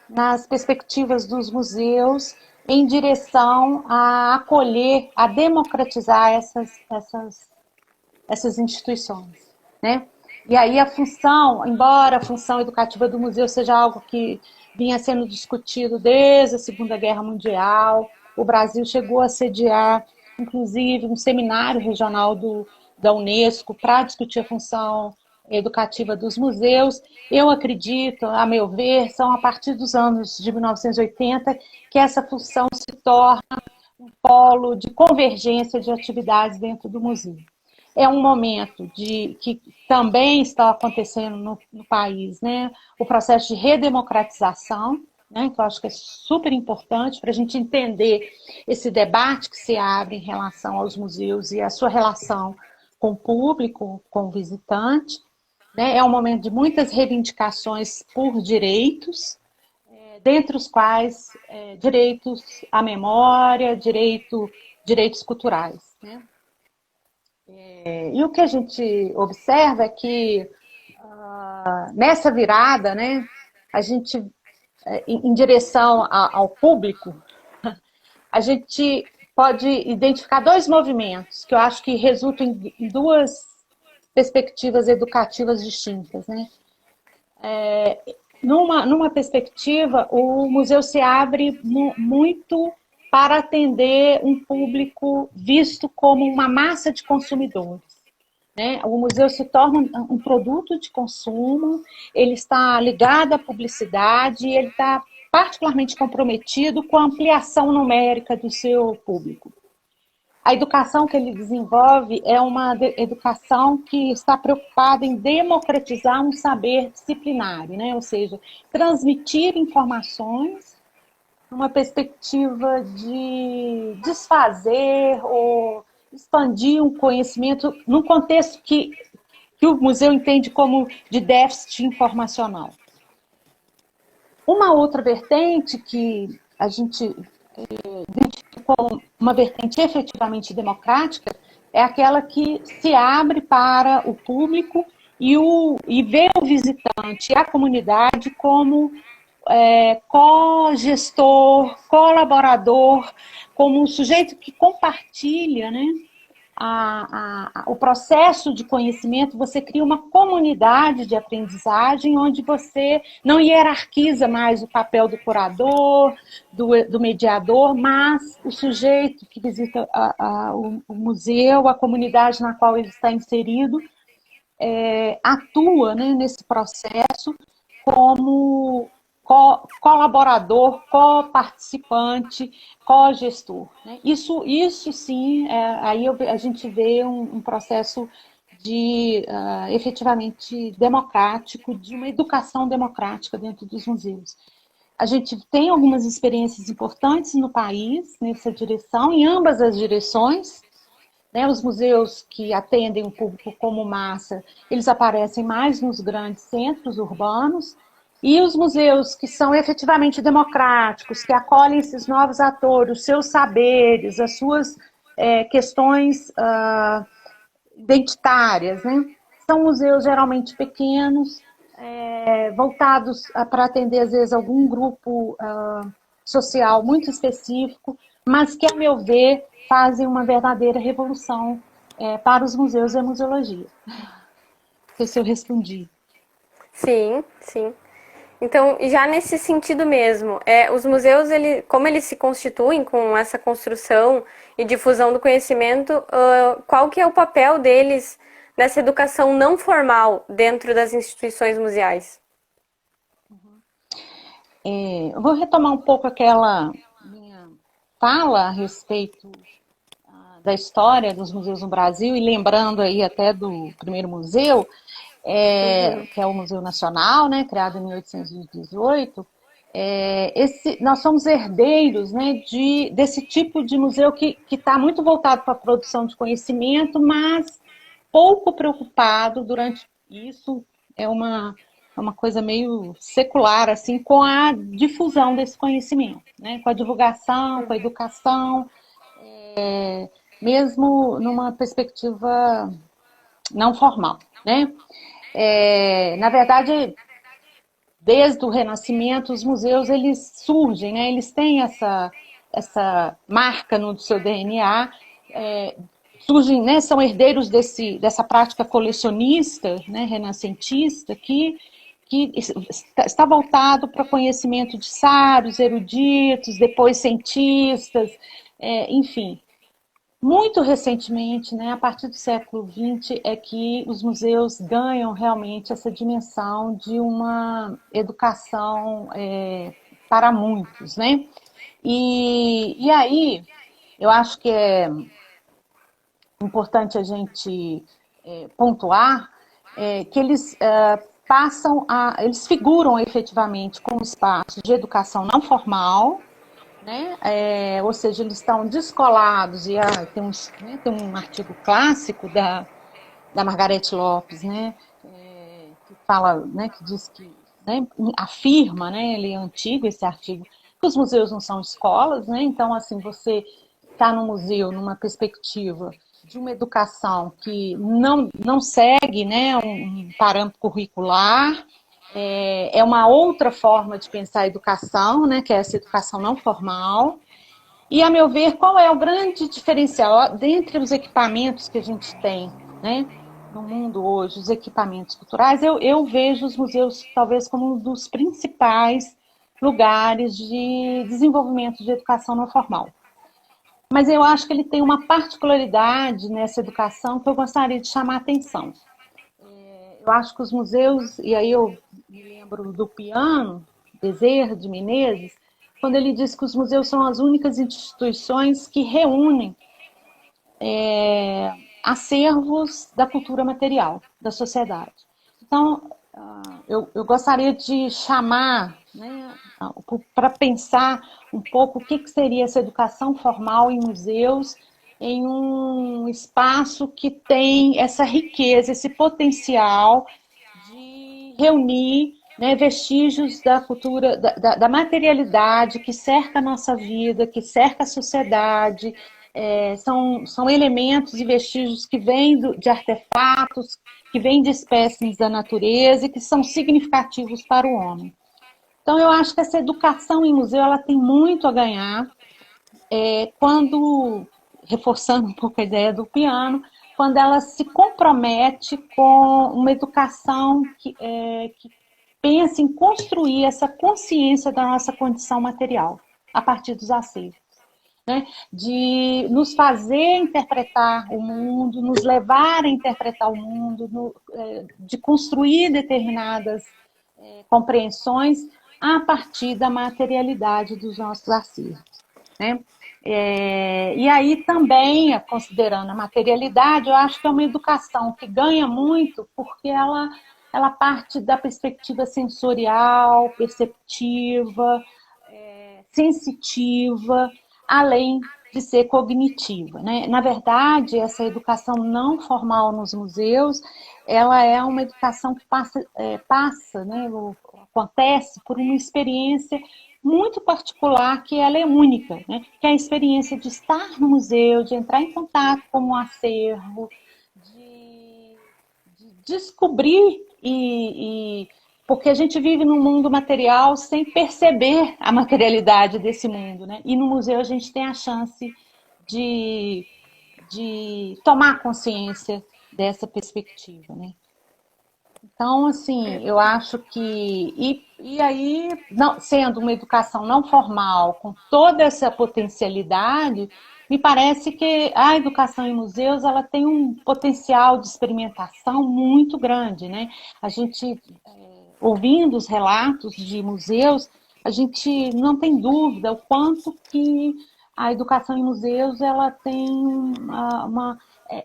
B: nas perspectivas dos museus em direção a acolher, a democratizar essas instituições, né? E aí a função, embora a função educativa do museu seja algo que vinha sendo discutido desde a Segunda Guerra Mundial, o Brasil chegou a sediar, inclusive, um seminário regional da Unesco para discutir a função educativa dos museus. Eu acredito, a meu ver, são a partir dos anos de 1980 que essa função se torna um polo de convergência de atividades dentro do museu. É um momento que também está acontecendo no país, né, o processo de redemocratização, né, que eu acho que é super importante para a gente entender esse debate que se abre em relação aos museus e a sua relação com o público, com o visitante. É um momento de muitas reivindicações por direitos, dentre os quais direitos à memória, direitos culturais, né? E o que a gente observa é que nessa virada, né, a gente, em direção ao público, a gente pode identificar 2 movimentos que eu acho que resultam em 2 perspectivas educativas distintas, né? numa perspectiva, o museu se abre muito para atender um público visto como uma massa de consumidores, né? O museu se torna um produto de consumo, ele está ligado à publicidade, ele está particularmente comprometido com a ampliação numérica do seu público. A educação que ele desenvolve é uma educação que está preocupada em democratizar um saber disciplinar, né? Ou seja, transmitir informações numa perspectiva de desfazer ou expandir um conhecimento num contexto que o museu entende como de déficit informacional. Uma outra vertente que a gente como uma vertente efetivamente democrática é aquela que se abre para o público e vê o visitante e a comunidade como co-gestor, colaborador, como um sujeito que compartilha, né, o processo de conhecimento. Você cria uma comunidade de aprendizagem onde você não hierarquiza mais o papel do curador, do mediador, mas o sujeito que visita o museu, a comunidade na qual ele está inserido, atua, né, nesse processo como colaborador, co-participante, co-gestor, né? Isso sim, aí a gente vê um processo de efetivamente democrático, de uma educação democrática dentro dos museus. A gente tem algumas experiências importantes no país nessa direção, em ambas as direções, né? Os museus que atendem o público como massa, eles aparecem mais nos grandes centros urbanos, e os museus que são efetivamente democráticos, que acolhem esses novos atores, os seus saberes, as suas questões identitárias, né? São museus geralmente pequenos, voltados para atender, às vezes, algum grupo social muito específico, mas que, a meu ver, fazem uma verdadeira revolução para os museus e a museologia. Não sei se eu respondi.
A: Sim, sim. Então, já nesse sentido mesmo, os museus, como eles se constituem com essa construção e difusão do conhecimento, qual que é o papel deles nessa educação não formal dentro das instituições museais?
B: Eu vou retomar um pouco aquela minha fala a respeito da história dos museus no Brasil, e lembrando aí até do primeiro museu, que é o Museu Nacional, né, criado em 1818, nós somos herdeiros, né, desse tipo de museu que está muito voltado para a produção de conhecimento, mas pouco preocupado durante isso, é uma coisa meio secular, assim, com a difusão desse conhecimento, né, com a divulgação, com a educação, mesmo numa perspectiva não formal, né? Na verdade, desde o Renascimento, os museus eles surgem, né? Eles têm essa marca no seu DNA, surgem, né? São herdeiros dessa prática colecionista, né? Renascentista, que está voltado para o conhecimento de sábios, eruditos, depois cientistas, enfim. Muito recentemente, né, a partir do século XX, é que os museus ganham realmente essa dimensão de uma educação para muitos, né? E aí, eu acho que é importante a gente pontuar que eles eles figuram efetivamente como espaços de educação não formal, né? Ou seja, eles estão descolados, e tem um artigo clássico da Margarete Lopes, né? Que fala, né, que diz que, né, afirma, né, ele é antigo esse artigo, que os museus não são escolas, né? Então, assim, você está no museu numa perspectiva de uma educação que não segue, né, um parâmetro curricular. É uma outra forma de pensar a educação, né, que é essa educação não formal. E, a meu ver, qual é o grande diferencial dentre os equipamentos que a gente tem, né? no mundo hoje, os equipamentos culturais, eu vejo os museus talvez como um dos principais lugares de desenvolvimento de educação não formal. Mas eu acho que ele tem uma particularidade nessa educação que eu gostaria de chamar a atenção. Eu acho que os museus, e aí eu me lembro do Piano, Bezerra de Menezes, quando ele diz que os museus são as únicas instituições que reúnem acervos da cultura material da sociedade. Então, eu gostaria de chamar, né, para pensar um pouco o que seria essa educação formal em museus, em um espaço que tem essa riqueza, esse potencial de reunir, né, vestígios da cultura, da materialidade que cerca a nossa vida, que cerca a sociedade. São elementos e vestígios que vêm de artefatos, que vêm de espécimes da natureza e que são significativos para o homem. Então, eu acho que essa educação em museu ela tem muito a ganhar quando, reforçando um pouco a ideia do Piano, quando ela se compromete com uma educação que pensa em construir essa consciência da nossa condição material a partir dos acervos. Né, de nos fazer interpretar o mundo, nos levar a interpretar o mundo, de construir determinadas compreensões a partir da materialidade dos nossos acervos. Né? E aí também, considerando a materialidade, eu acho que é uma educação que ganha muito porque ela parte da perspectiva sensorial, perceptiva, sensitiva, além de ser cognitiva. Né? Na verdade, essa educação não formal nos museus, ela é uma educação que passa, né, acontece por uma experiência muito particular, que ela é única, né? Que é a experiência de estar no museu, de entrar em contato com um acervo, de descobrir porque a gente vive num mundo material sem perceber a materialidade desse mundo, né? E no museu a gente tem a chance de tomar consciência dessa perspectiva, né? Então, assim, eu acho que... E aí, não, sendo uma educação não formal, com toda essa potencialidade, me parece que a educação em museus ela tem um potencial de experimentação muito grande, né? A gente... ouvindo os relatos de museus, a gente não tem dúvida o quanto que a educação em museus ela tem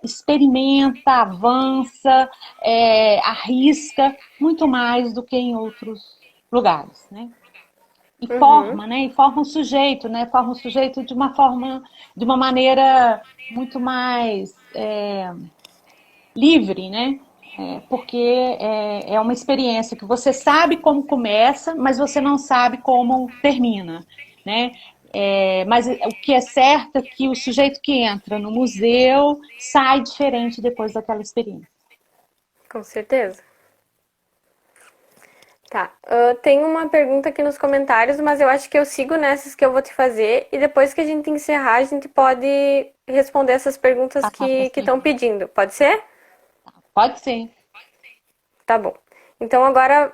B: experimenta, avança, arrisca muito mais do que em outros lugares, né? E forma, né? E forma o sujeito, né? Forma o sujeito de uma maneira muito mais livre, né? Porque é uma experiência que você sabe como começa, mas você não sabe como termina, né? Mas o que é certo é que o sujeito que entra no museu sai diferente depois daquela experiência.
A: Com certeza. Tá. Tem uma pergunta aqui nos comentários, mas eu acho que eu sigo nessas que eu vou te fazer e depois que a gente encerrar, a gente pode responder essas perguntas que estão pedindo. Pode ser?
B: Pode ser.
A: Tá bom. Então agora,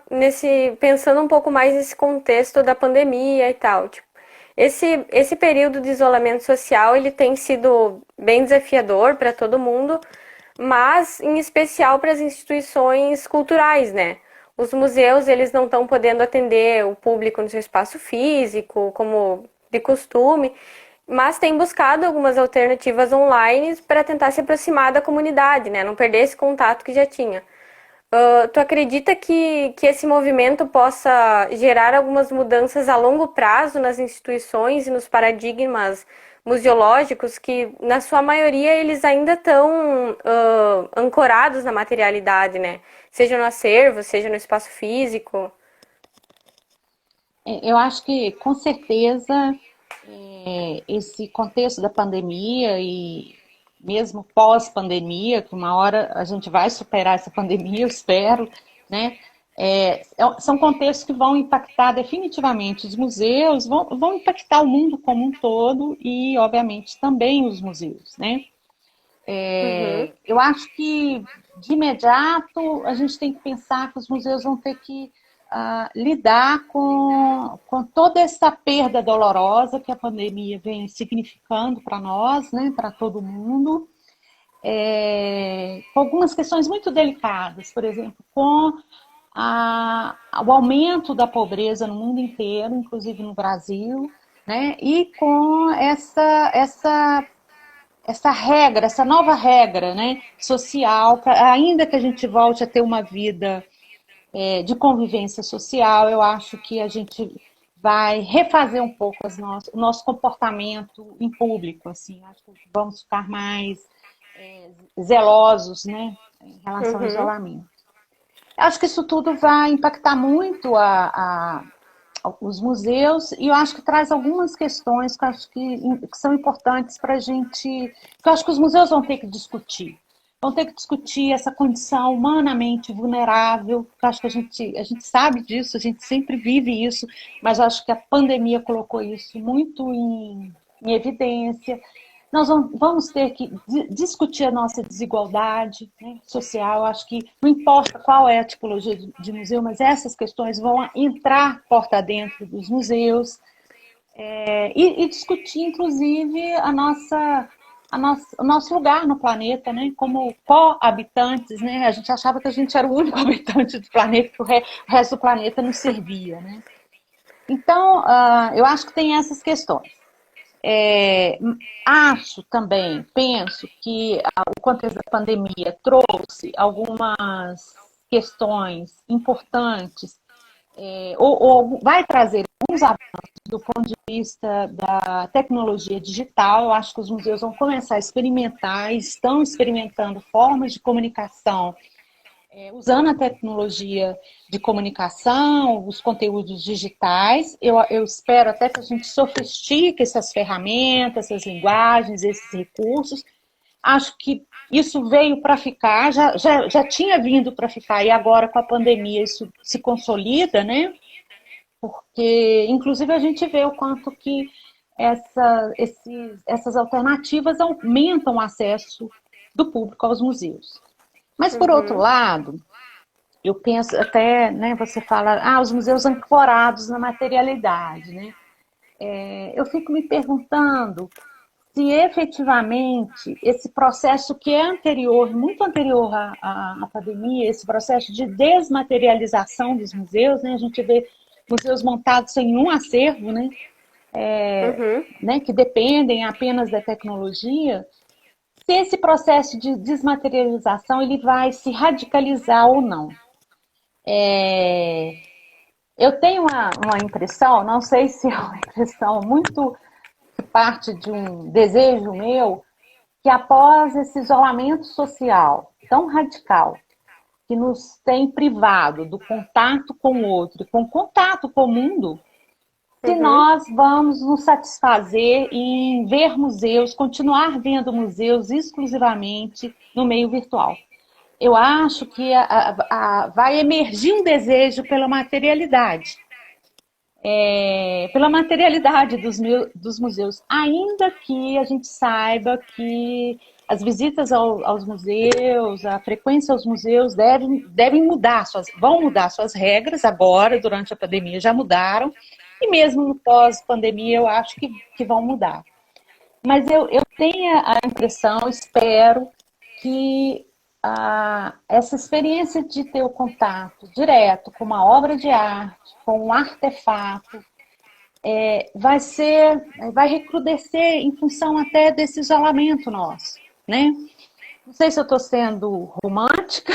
A: pensando um pouco mais nesse contexto da pandemia e tal, tipo, esse período de isolamento social, ele tem sido bem desafiador para todo mundo, mas em especial para as instituições culturais, né? Os museus, eles não estão podendo atender o público no seu espaço físico, como de costume, mas tem buscado algumas alternativas online para tentar se aproximar da comunidade, né? Não perder esse contato que já tinha. Tu acredita que esse movimento possa gerar algumas mudanças a longo prazo nas instituições e nos paradigmas museológicos que, na sua maioria, eles ainda estão ancorados na materialidade, né? Seja no acervo, seja no espaço físico?
B: Eu acho que, com certeza, esse contexto da pandemia e mesmo pós-pandemia, que uma hora a gente vai superar essa pandemia, eu espero, né? São contextos que vão impactar definitivamente os museus, vão impactar o mundo como um todo e, obviamente, também os museus, né? Eu acho que de imediato, a gente tem que pensar que os museus vão ter que lidar com toda essa perda dolorosa que a pandemia vem significando para nós, né, para todo mundo, com algumas questões muito delicadas, por exemplo, com o aumento da pobreza no mundo inteiro, inclusive no Brasil, né, e com essa regra, essa nova regra, né, social, ainda que a gente volte a ter uma vida de convivência social, eu acho que a gente vai refazer um pouco o nosso comportamento em público, assim, acho que vamos ficar mais zelosos, né, em relação ao isolamento. Acho que isso tudo vai impactar muito os museus, e eu acho que traz algumas questões que eu acho que são importantes para a gente, que eu acho que os museus vão ter que discutir. Vão ter que discutir essa condição humanamente vulnerável, que eu acho que a gente sabe disso, a gente sempre vive isso, mas eu acho que a pandemia colocou isso muito em evidência. Nós vamos ter que discutir a nossa desigualdade, né, social. Eu acho que não importa qual é a tipologia de museu, mas essas questões vão entrar porta dentro dos museus, e discutir, inclusive, o nosso lugar no planeta, né, como co-habitantes. Né? A gente achava que a gente era o único habitante do planeta, que o resto do planeta nos servia. Né? Então, eu acho que tem essas questões. Penso que o contexto da pandemia trouxe algumas questões importantes, ou vai trazer alguns avanços do ponto de vista da tecnologia digital. Eu acho que os museus vão começar a experimentar, estão experimentando formas de comunicação usando a tecnologia de comunicação, os conteúdos digitais. Eu espero até que a gente sofistique essas ferramentas, essas linguagens, esses recursos. Acho que isso veio para ficar, já tinha vindo para ficar, e agora com a pandemia isso se consolida, né? Porque, inclusive, a gente vê o quanto que essas alternativas aumentam o acesso do público aos museus. Mas, por outro lado, eu penso até, né, você fala, os museus ancorados na materialidade, né? Eu fico me perguntando se efetivamente esse processo que é anterior, muito anterior à pandemia, esse processo de desmaterialização dos museus, né? A gente vê museus montados sem um acervo, né? Né, que dependem apenas da tecnologia. Se esse processo de desmaterialização ele vai se radicalizar ou não. Eu tenho uma impressão, não sei se é uma impressão muito parte de um desejo meu, que após esse isolamento social tão radical, que nos tem privado do contato com o outro, com o contato com o mundo, se nós vamos nos satisfazer em ver museus, continuar vendo museus exclusivamente no meio virtual. Eu acho que vai emergir um desejo pela materialidade. Pela materialidade dos museus, ainda que a gente saiba que as visitas aos museus, a frequência aos museus devem mudar, vão mudar suas regras agora, durante a pandemia já mudaram, e mesmo no pós-pandemia eu acho que vão mudar. Mas eu tenho a impressão, espero, que essa experiência de ter o contato direto com uma obra de arte, com um artefato, vai recrudescer em função até desse isolamento nosso, né? Não sei se eu estou sendo romântica,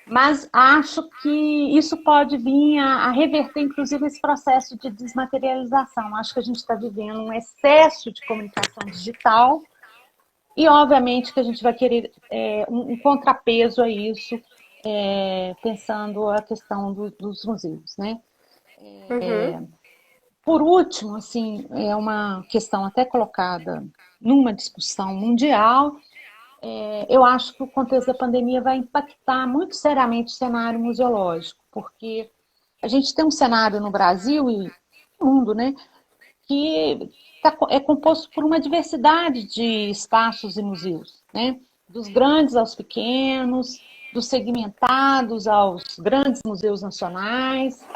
B: mas acho que isso pode vir a reverter, inclusive, esse processo de desmaterialização. Acho que a gente está vivendo um excesso de comunicação digital e, obviamente, que a gente vai querer um contrapeso a isso, pensando a questão dos museus, né? Por último, assim, é uma questão até colocada numa discussão mundial. Eu acho que o contexto da pandemia vai impactar muito seriamente o cenário museológico, porque a gente tem um cenário no Brasil e no mundo, né, que é composto por uma diversidade de espaços e museus, né, dos grandes aos pequenos, dos segmentados aos grandes museus nacionais.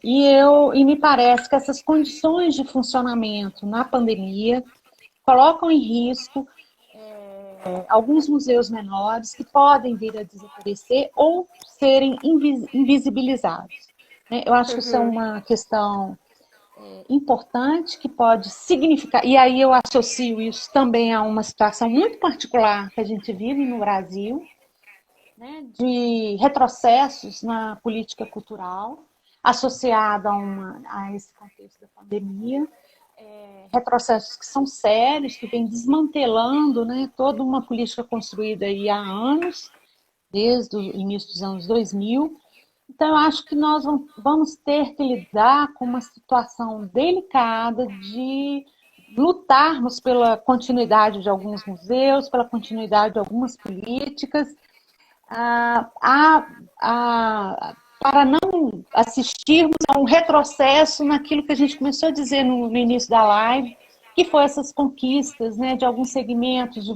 B: E me parece que essas condições de funcionamento na pandemia colocam em risco alguns museus menores que podem vir a desaparecer ou serem invisibilizados. Né? Eu acho que isso é
A: Uhum.
B: uma questão importante que pode significar, e aí eu associo isso também a uma situação muito particular que a gente vive no Brasil, né, de retrocessos na política cultural, associada a esse contexto da pandemia, retrocessos que são sérios, que vêm desmantelando, né, toda uma política construída aí há anos, desde o início dos anos 2000. Então, eu acho que nós vamos ter que lidar com uma situação delicada de lutarmos pela continuidade de alguns museus, pela continuidade de algumas políticas, para não assistirmos a um retrocesso naquilo que a gente começou a dizer no início da live, que foi essas conquistas, né, de alguns segmentos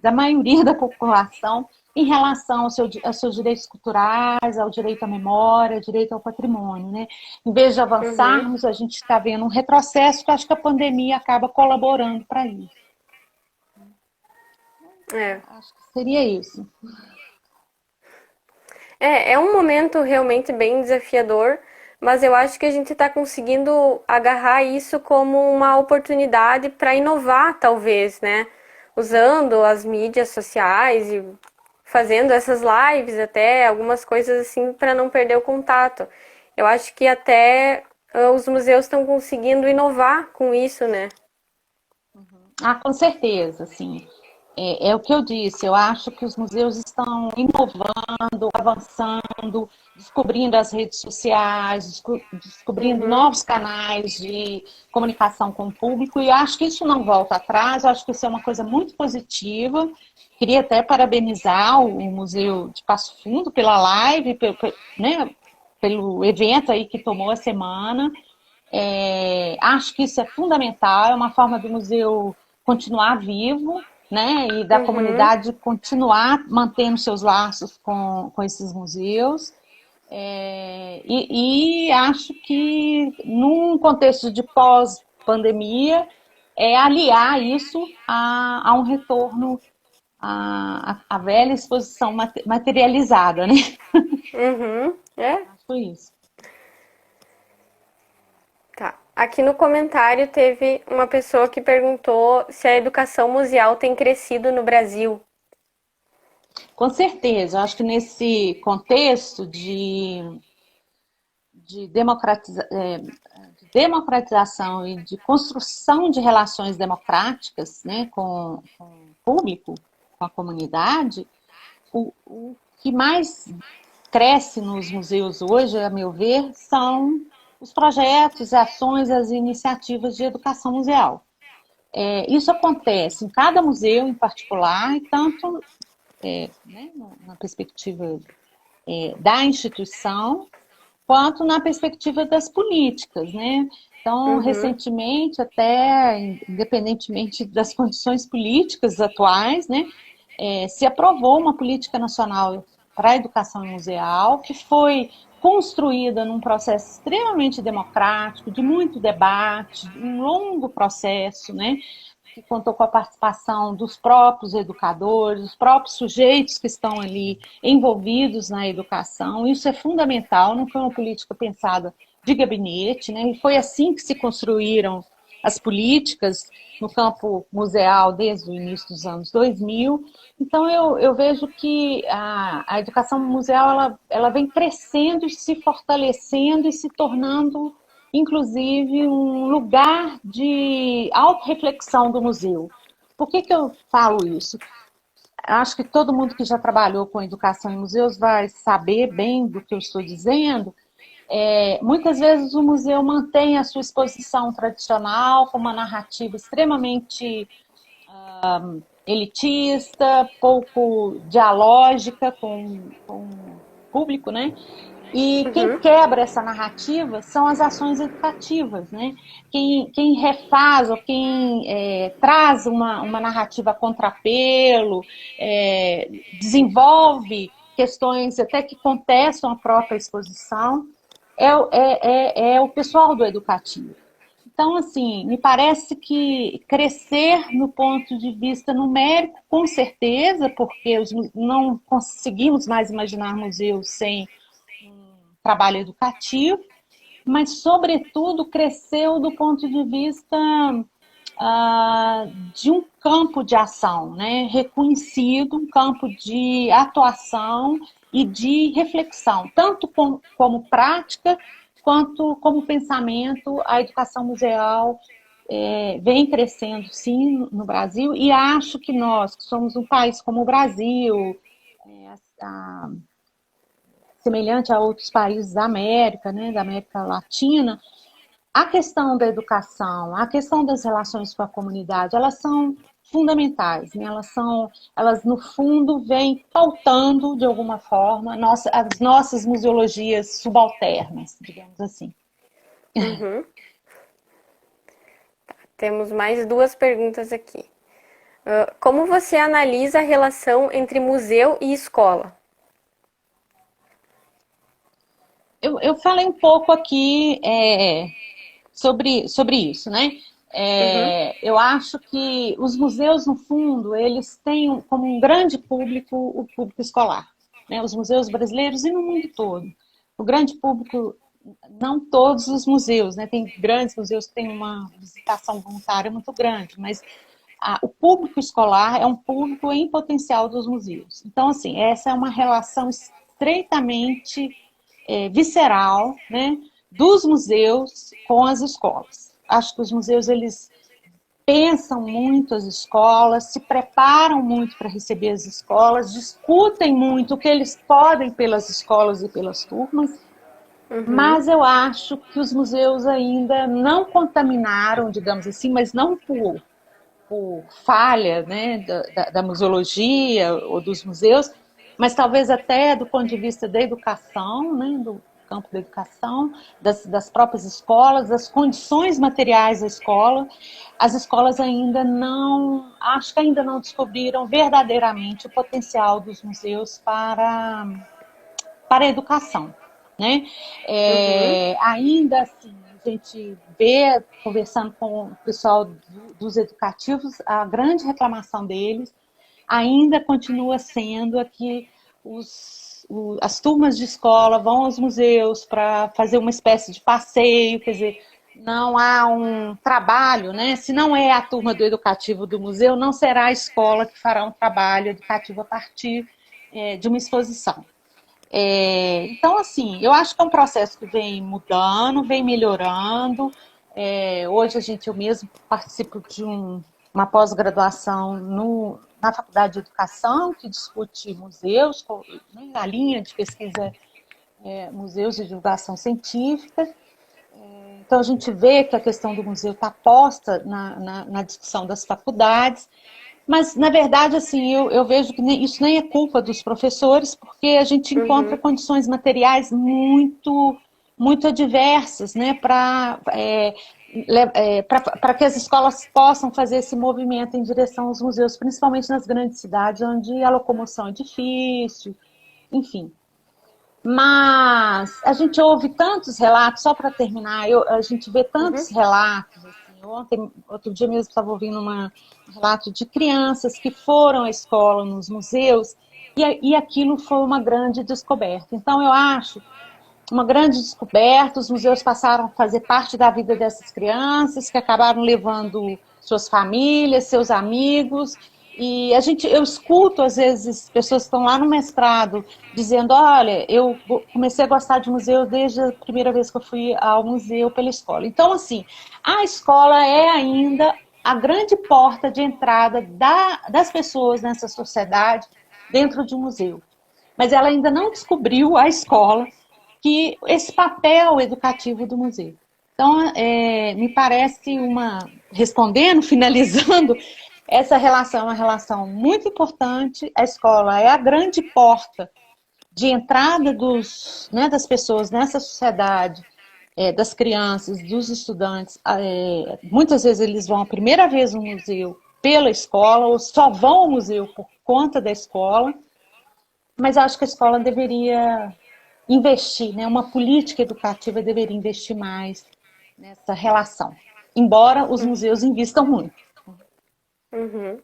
B: da maioria da população em relação aos seus direitos culturais, ao direito à memória, ao direito ao patrimônio. Né? Em vez de
A: Uhum.
B: avançarmos, a gente está vendo um retrocesso que acho que a pandemia acaba colaborando para isso.
A: É.
B: Acho que seria isso.
A: É um momento realmente bem desafiador, mas eu acho que a gente está conseguindo agarrar isso como uma oportunidade para inovar, talvez, né? Usando as mídias sociais e fazendo essas lives até, algumas coisas assim, para não perder o contato. Eu acho que até os museus estão conseguindo inovar com isso, né?
B: Com certeza, sim. É o que eu disse, eu acho que os museus estão inovando, avançando, descobrindo as redes sociais, descobrindo
A: Uhum,
B: novos canais de comunicação com o público, e acho que isso não volta atrás, eu acho que isso é uma coisa muito positiva. Queria até parabenizar o Museu de Passo Fundo pela live, né, pelo evento aí que tomou a semana. Acho que isso é fundamental, é uma forma do museu continuar vivo, né, e da
A: uhum.
B: comunidade continuar mantendo seus laços com esses museus. E acho que num contexto de pós-pandemia, aliar isso a um retorno à velha exposição materializada, né?
A: Uhum, é?
B: Acho isso.
A: Tá. Aqui no comentário teve uma pessoa que perguntou se a educação museal tem crescido no Brasil.
B: Com certeza, eu acho que nesse contexto de de democratização e de construção de relações democráticas, né, com o público, com a comunidade, o que mais cresce nos museus hoje, a meu ver, são os projetos, ações, as iniciativas de educação museal. Isso acontece em cada museu em particular, e tanto né, na perspectiva da instituição, quanto na perspectiva das políticas, né? Então,
A: Uhum,
B: recentemente, até independentemente das condições políticas atuais, né, se aprovou uma política nacional para a educação museal, que foi construída num processo extremamente democrático, de muito debate, um longo processo, né, que contou com a participação dos próprios educadores, dos próprios sujeitos que estão ali envolvidos na educação. Isso é fundamental, não foi uma política pensada de gabinete, né? E foi assim que se construíram as políticas no campo museal desde o início dos anos 2000. Então, eu vejo que a educação museal ela vem crescendo e se fortalecendo e se tornando inclusive um lugar de autorreflexão do museu. Por que eu falo isso? Acho que todo mundo que já trabalhou com educação em museus vai saber bem do que eu estou dizendo. Muitas vezes o museu mantém a sua exposição tradicional com uma narrativa extremamente elitista, pouco dialógica com o público, né? E quem quebra essa narrativa são as ações educativas, né? Quem refaz ou quem traz uma narrativa a contrapelo, desenvolve questões até que contestam a própria exposição, é o pessoal do educativo. Então, assim, me parece que crescer no ponto de vista numérico, com certeza, porque não conseguimos mais imaginar museus sem trabalho educativo, mas, sobretudo, cresceu do ponto de vista de um campo de ação, né? Reconhecido, um campo de atuação e de reflexão, tanto como prática, quanto como pensamento. A educação museal vem crescendo, sim, no Brasil, e acho que nós, que somos um país como o Brasil, semelhante a outros países da América, né, da América Latina, a questão da educação, a questão das relações com a comunidade, elas são fundamentais, né? Elas no fundo vêm pautando de alguma forma as nossas museologias subalternas, digamos assim.
A: Uhum. Temos mais duas perguntas aqui. Como você analisa a relação entre museu e escola?
B: Eu falei um pouco aqui sobre isso, né? Eu acho que os museus, no fundo, eles têm como um grande público o público escolar, né? Os museus brasileiros e no mundo todo. O grande público, não todos os museus, né? Tem grandes museus que têm uma visitação voluntária muito grande, mas o público escolar é um público em potencial dos museus. Então, assim, essa é uma relação estreitamente visceral, né, dos museus com as escolas. Acho que os museus, eles pensam muito as escolas, se preparam muito para receber as escolas, discutem muito o que eles podem pelas escolas e pelas turmas, mas eu acho que os museus ainda não contaminaram, digamos assim, mas não por falha, né, da museologia ou dos museus, mas talvez até do ponto de vista da educação, né, do campo da educação, das próprias escolas, das condições materiais da escola. As escolas acho que ainda não descobriram verdadeiramente o potencial dos museus para a educação, né? Ainda assim, a gente vê, conversando com o pessoal dos educativos, a grande reclamação deles ainda continua sendo que as turmas de escola vão aos museus para fazer uma espécie de passeio, quer dizer, não há um trabalho, né? Se não é a turma do educativo do museu, não será a escola que fará um trabalho educativo a partir de uma exposição. Então, assim, eu acho que é um processo que vem mudando, vem melhorando. Hoje eu mesmo participo de uma pós-graduação na Faculdade de Educação, que discute museus, né, a linha de pesquisa museus e divulgação científica. Então, a gente vê que a questão do museu está posta na discussão das faculdades. Mas, na verdade, assim, eu vejo que isso nem é culpa dos professores, porque a gente encontra condições materiais muito, muito adversas, né, para que as escolas possam fazer esse movimento em direção aos museus, principalmente nas grandes cidades, onde a locomoção é difícil, enfim. Mas a gente ouve tantos relatos, só para terminar, a gente vê tantos relatos, outro dia mesmo estava ouvindo um relato de crianças que foram à escola, nos museus, e aquilo foi uma grande descoberta. Então, eu acho uma grande descoberta, os museus passaram a fazer parte da vida dessas crianças, que acabaram levando suas famílias, seus amigos, e eu escuto, às vezes, pessoas que estão lá no mestrado, dizendo, olha, eu comecei a gostar de museu desde a primeira vez que eu fui ao museu pela escola. Então, assim, a escola é ainda a grande porta de entrada das pessoas nessa sociedade dentro de um museu. Mas ela ainda não descobriu, a escola, que esse papel educativo do museu. Então, me parece respondendo, finalizando, essa relação é uma relação muito importante. A escola é a grande porta de entrada das pessoas nessa sociedade, das crianças, dos estudantes. Muitas vezes eles vão a primeira vez no museu pela escola, ou só vão ao museu por conta da escola, mas acho que a escola deveria investir, né? Uma política educativa deveria investir mais nessa relação, embora os museus invistam muito.
A: Uhum.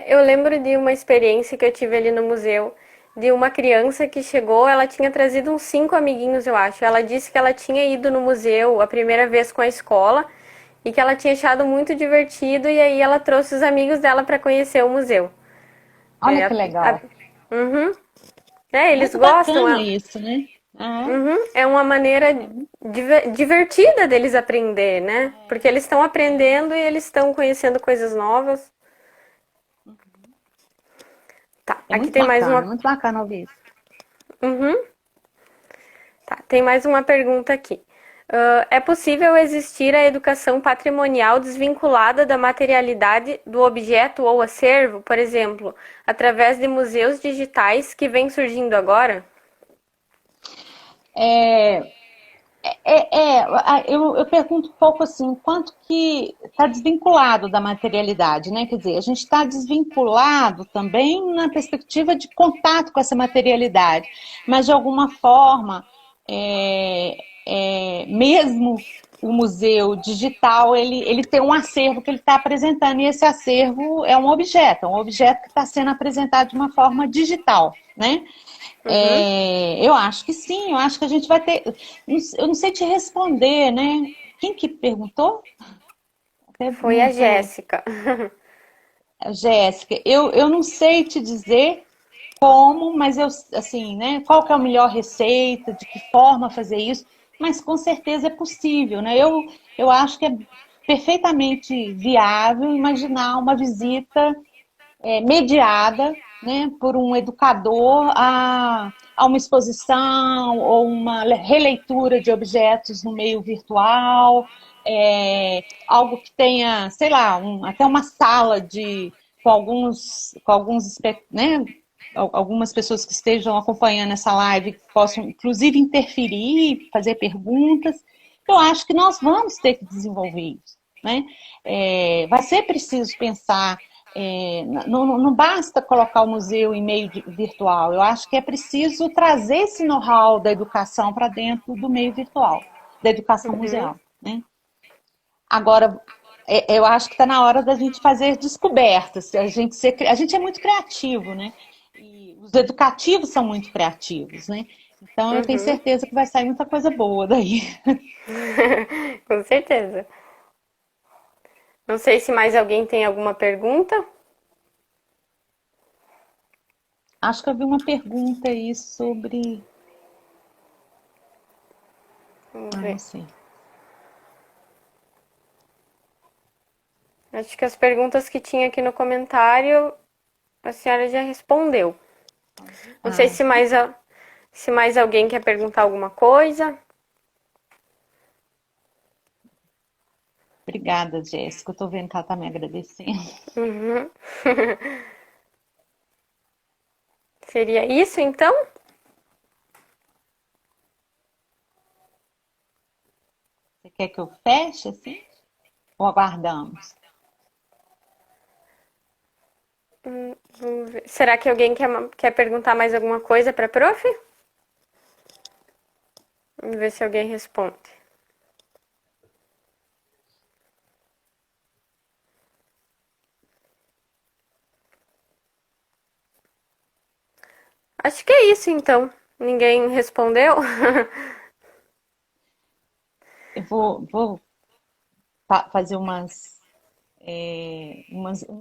A: Eu lembro de uma experiência que eu tive ali no museu, de uma criança que chegou, ela tinha trazido uns 5 amiguinhos, eu acho. Ela disse que ela tinha ido no museu a primeira vez com a escola e que ela tinha achado muito divertido e aí ela trouxe os amigos dela para conhecer o museu.
B: Olha
A: É,
B: que legal.
A: Uhum. Eles
B: Muito
A: gostam.
B: bacana isso, né?
A: Uhum. É uma maneira divertida deles aprender, né? Porque eles estão aprendendo e eles estão conhecendo coisas novas. Tá,
B: É
A: aqui tem mais uma.
B: muito bacana ouvir isso.
A: Uhum. Tá, tem mais uma pergunta aqui. É possível existir a educação patrimonial desvinculada da materialidade do objeto ou acervo, por exemplo, através de museus digitais que vêm surgindo agora?
B: Eu pergunto um pouco assim, quanto que está desvinculado da materialidade, né? Quer dizer, a gente está desvinculado também na perspectiva de contato com essa materialidade, mas de alguma forma, mesmo o museu digital, ele tem um acervo que ele está apresentando, e esse acervo é um objeto que está sendo apresentado de uma forma digital, né? Eu acho que sim, eu acho que a gente vai ter. Eu não sei te responder, né? Quem que perguntou? Até
A: Foi
B: não
A: a
B: tô...
A: Jéssica.
B: Jéssica, eu não sei te dizer como, mas assim, né? Qual que é a melhor receita, de que forma fazer isso, mas com certeza é possível, né? Eu acho que é perfeitamente viável imaginar uma visita mediada, né, por um educador a uma exposição ou uma releitura de objetos no meio virtual, algo que tenha, sei lá, até uma sala com alguns né, algumas pessoas que estejam acompanhando essa live que possam, inclusive, interferir, fazer perguntas. Eu acho que nós vamos ter que desenvolver isso, né? Vai ser preciso pensar. Não basta colocar o museu em meio virtual, eu acho que é preciso trazer esse know-how da educação para dentro do meio virtual, da educação museal, né? Agora, eu acho que está na hora da gente fazer descobertas, a gente é muito criativo, né? E os educativos são muito criativos, né? Então eu tenho certeza que vai sair muita coisa boa daí.
A: Com certeza. Não sei se mais alguém tem alguma pergunta.
B: Acho que eu vi uma pergunta aí sobre...
A: Vamos
B: não
A: ver.
B: sei.
A: Acho que as perguntas que tinha aqui no comentário, a senhora já respondeu. Não sei se mais alguém quer perguntar alguma coisa.
B: Obrigada, Jéssica. Eu estou vendo que ela está me agradecendo.
A: Seria isso, então?
B: Você quer que eu feche assim? Ou aguardamos?
A: Vamos ver. Será que alguém quer perguntar mais alguma coisa para a prof? Vamos ver se alguém responde. Acho que é isso, então. Ninguém respondeu?
B: Eu vou fazer um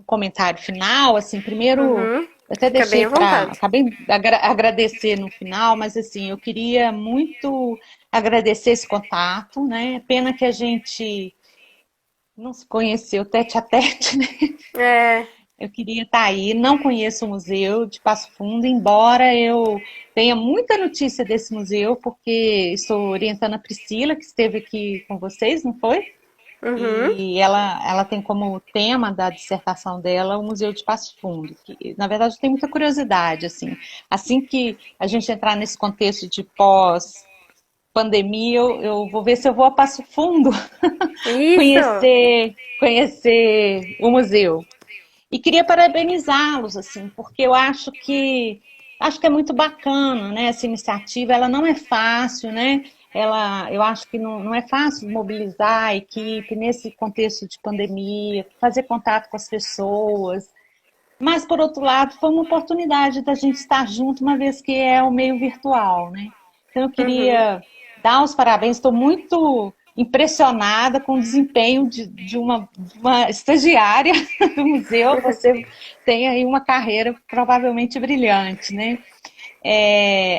B: comentário final, assim, primeiro, eu até
A: Fica bem
B: deixei
A: à vontade.
B: acabei de agradecer no final, mas assim, eu queria muito agradecer esse contato, né? Pena que a gente não se conheceu tete a tete, né?
A: É,
B: Eu queria estar aí, não conheço o museu de Passo Fundo, embora eu tenha muita notícia desse museu, porque estou orientando a Priscila, que esteve aqui com vocês, não foi?
A: Uhum.
B: e ela tem como tema da dissertação dela o Museu de Passo Fundo, que na verdade tem muita curiosidade, assim que a gente entrar nesse contexto de pós-pandemia, eu vou ver se eu vou a Passo Fundo
A: Isso!
B: conhecer o museu. E queria parabenizá-los, assim, porque eu acho que é muito bacana, né? Essa iniciativa, ela não é fácil, né? Eu acho que não é fácil mobilizar a equipe nesse contexto de pandemia, fazer contato com as pessoas. Mas, por outro lado, foi uma oportunidade da gente estar junto, uma vez que é o meio virtual, né? Então, eu
A: Uhum.
B: queria dar os parabéns, estou muito impressionada com o desempenho de uma estagiária do museu. Você tem aí uma carreira provavelmente brilhante, né?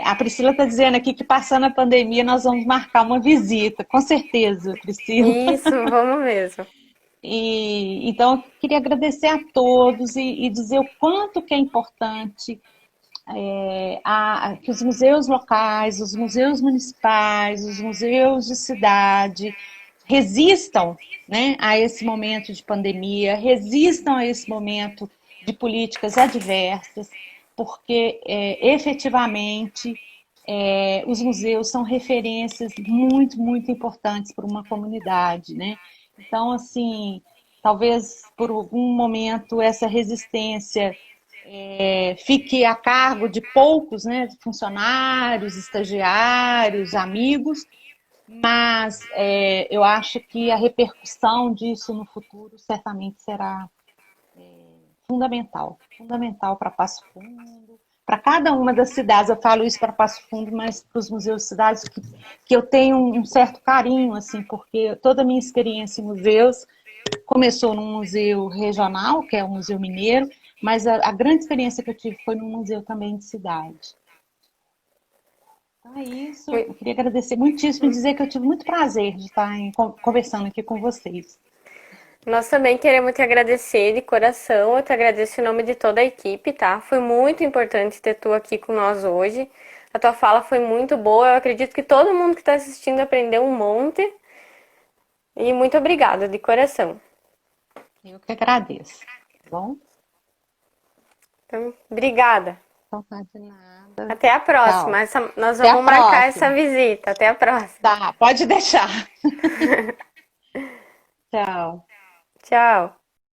B: A Priscila está dizendo aqui que passando a pandemia nós vamos marcar uma visita, com certeza, Priscila.
A: Isso, vamos mesmo.
B: Então, eu queria agradecer a todos e dizer o quanto que é importante que os museus locais, os museus municipais, os museus de cidade resistam, né, a esse momento de pandemia, resistam a esse momento de políticas adversas, porque efetivamente os museus são referências muito, muito importantes para uma comunidade, né? Então, assim, talvez por algum momento essa resistência fique a cargo de poucos, né, funcionários, estagiários, amigos, mas eu acho que a repercussão disso no futuro certamente será fundamental para Passo Fundo, para cada uma das cidades. Eu falo isso para Passo Fundo, mas para os museus de cidades que eu tenho um certo carinho, assim, porque toda a minha experiência em museus começou num museu regional, que é o Museu Mineiro, mas a grande experiência que eu tive foi num museu também de cidade. Então é isso. Eu queria agradecer muitíssimo e dizer que eu tive muito prazer de estar conversando aqui com vocês.
A: Nós também queremos te agradecer de coração. Eu te agradeço em nome de toda a equipe, tá? Foi muito importante ter tu aqui com nós hoje. A tua fala foi muito boa. Eu acredito que todo mundo que está assistindo aprendeu um monte. E muito obrigada, de coração.
B: Eu que agradeço. Tá bom?
A: Então, obrigada.
B: Então, tá de nada.
A: Até a próxima.
B: Tchau.
A: Nós
B: Até a
A: vamos marcar essa
B: próxima.
A: visita. Até a próxima.
B: Tá, pode deixar. Tchau.
A: Tchau.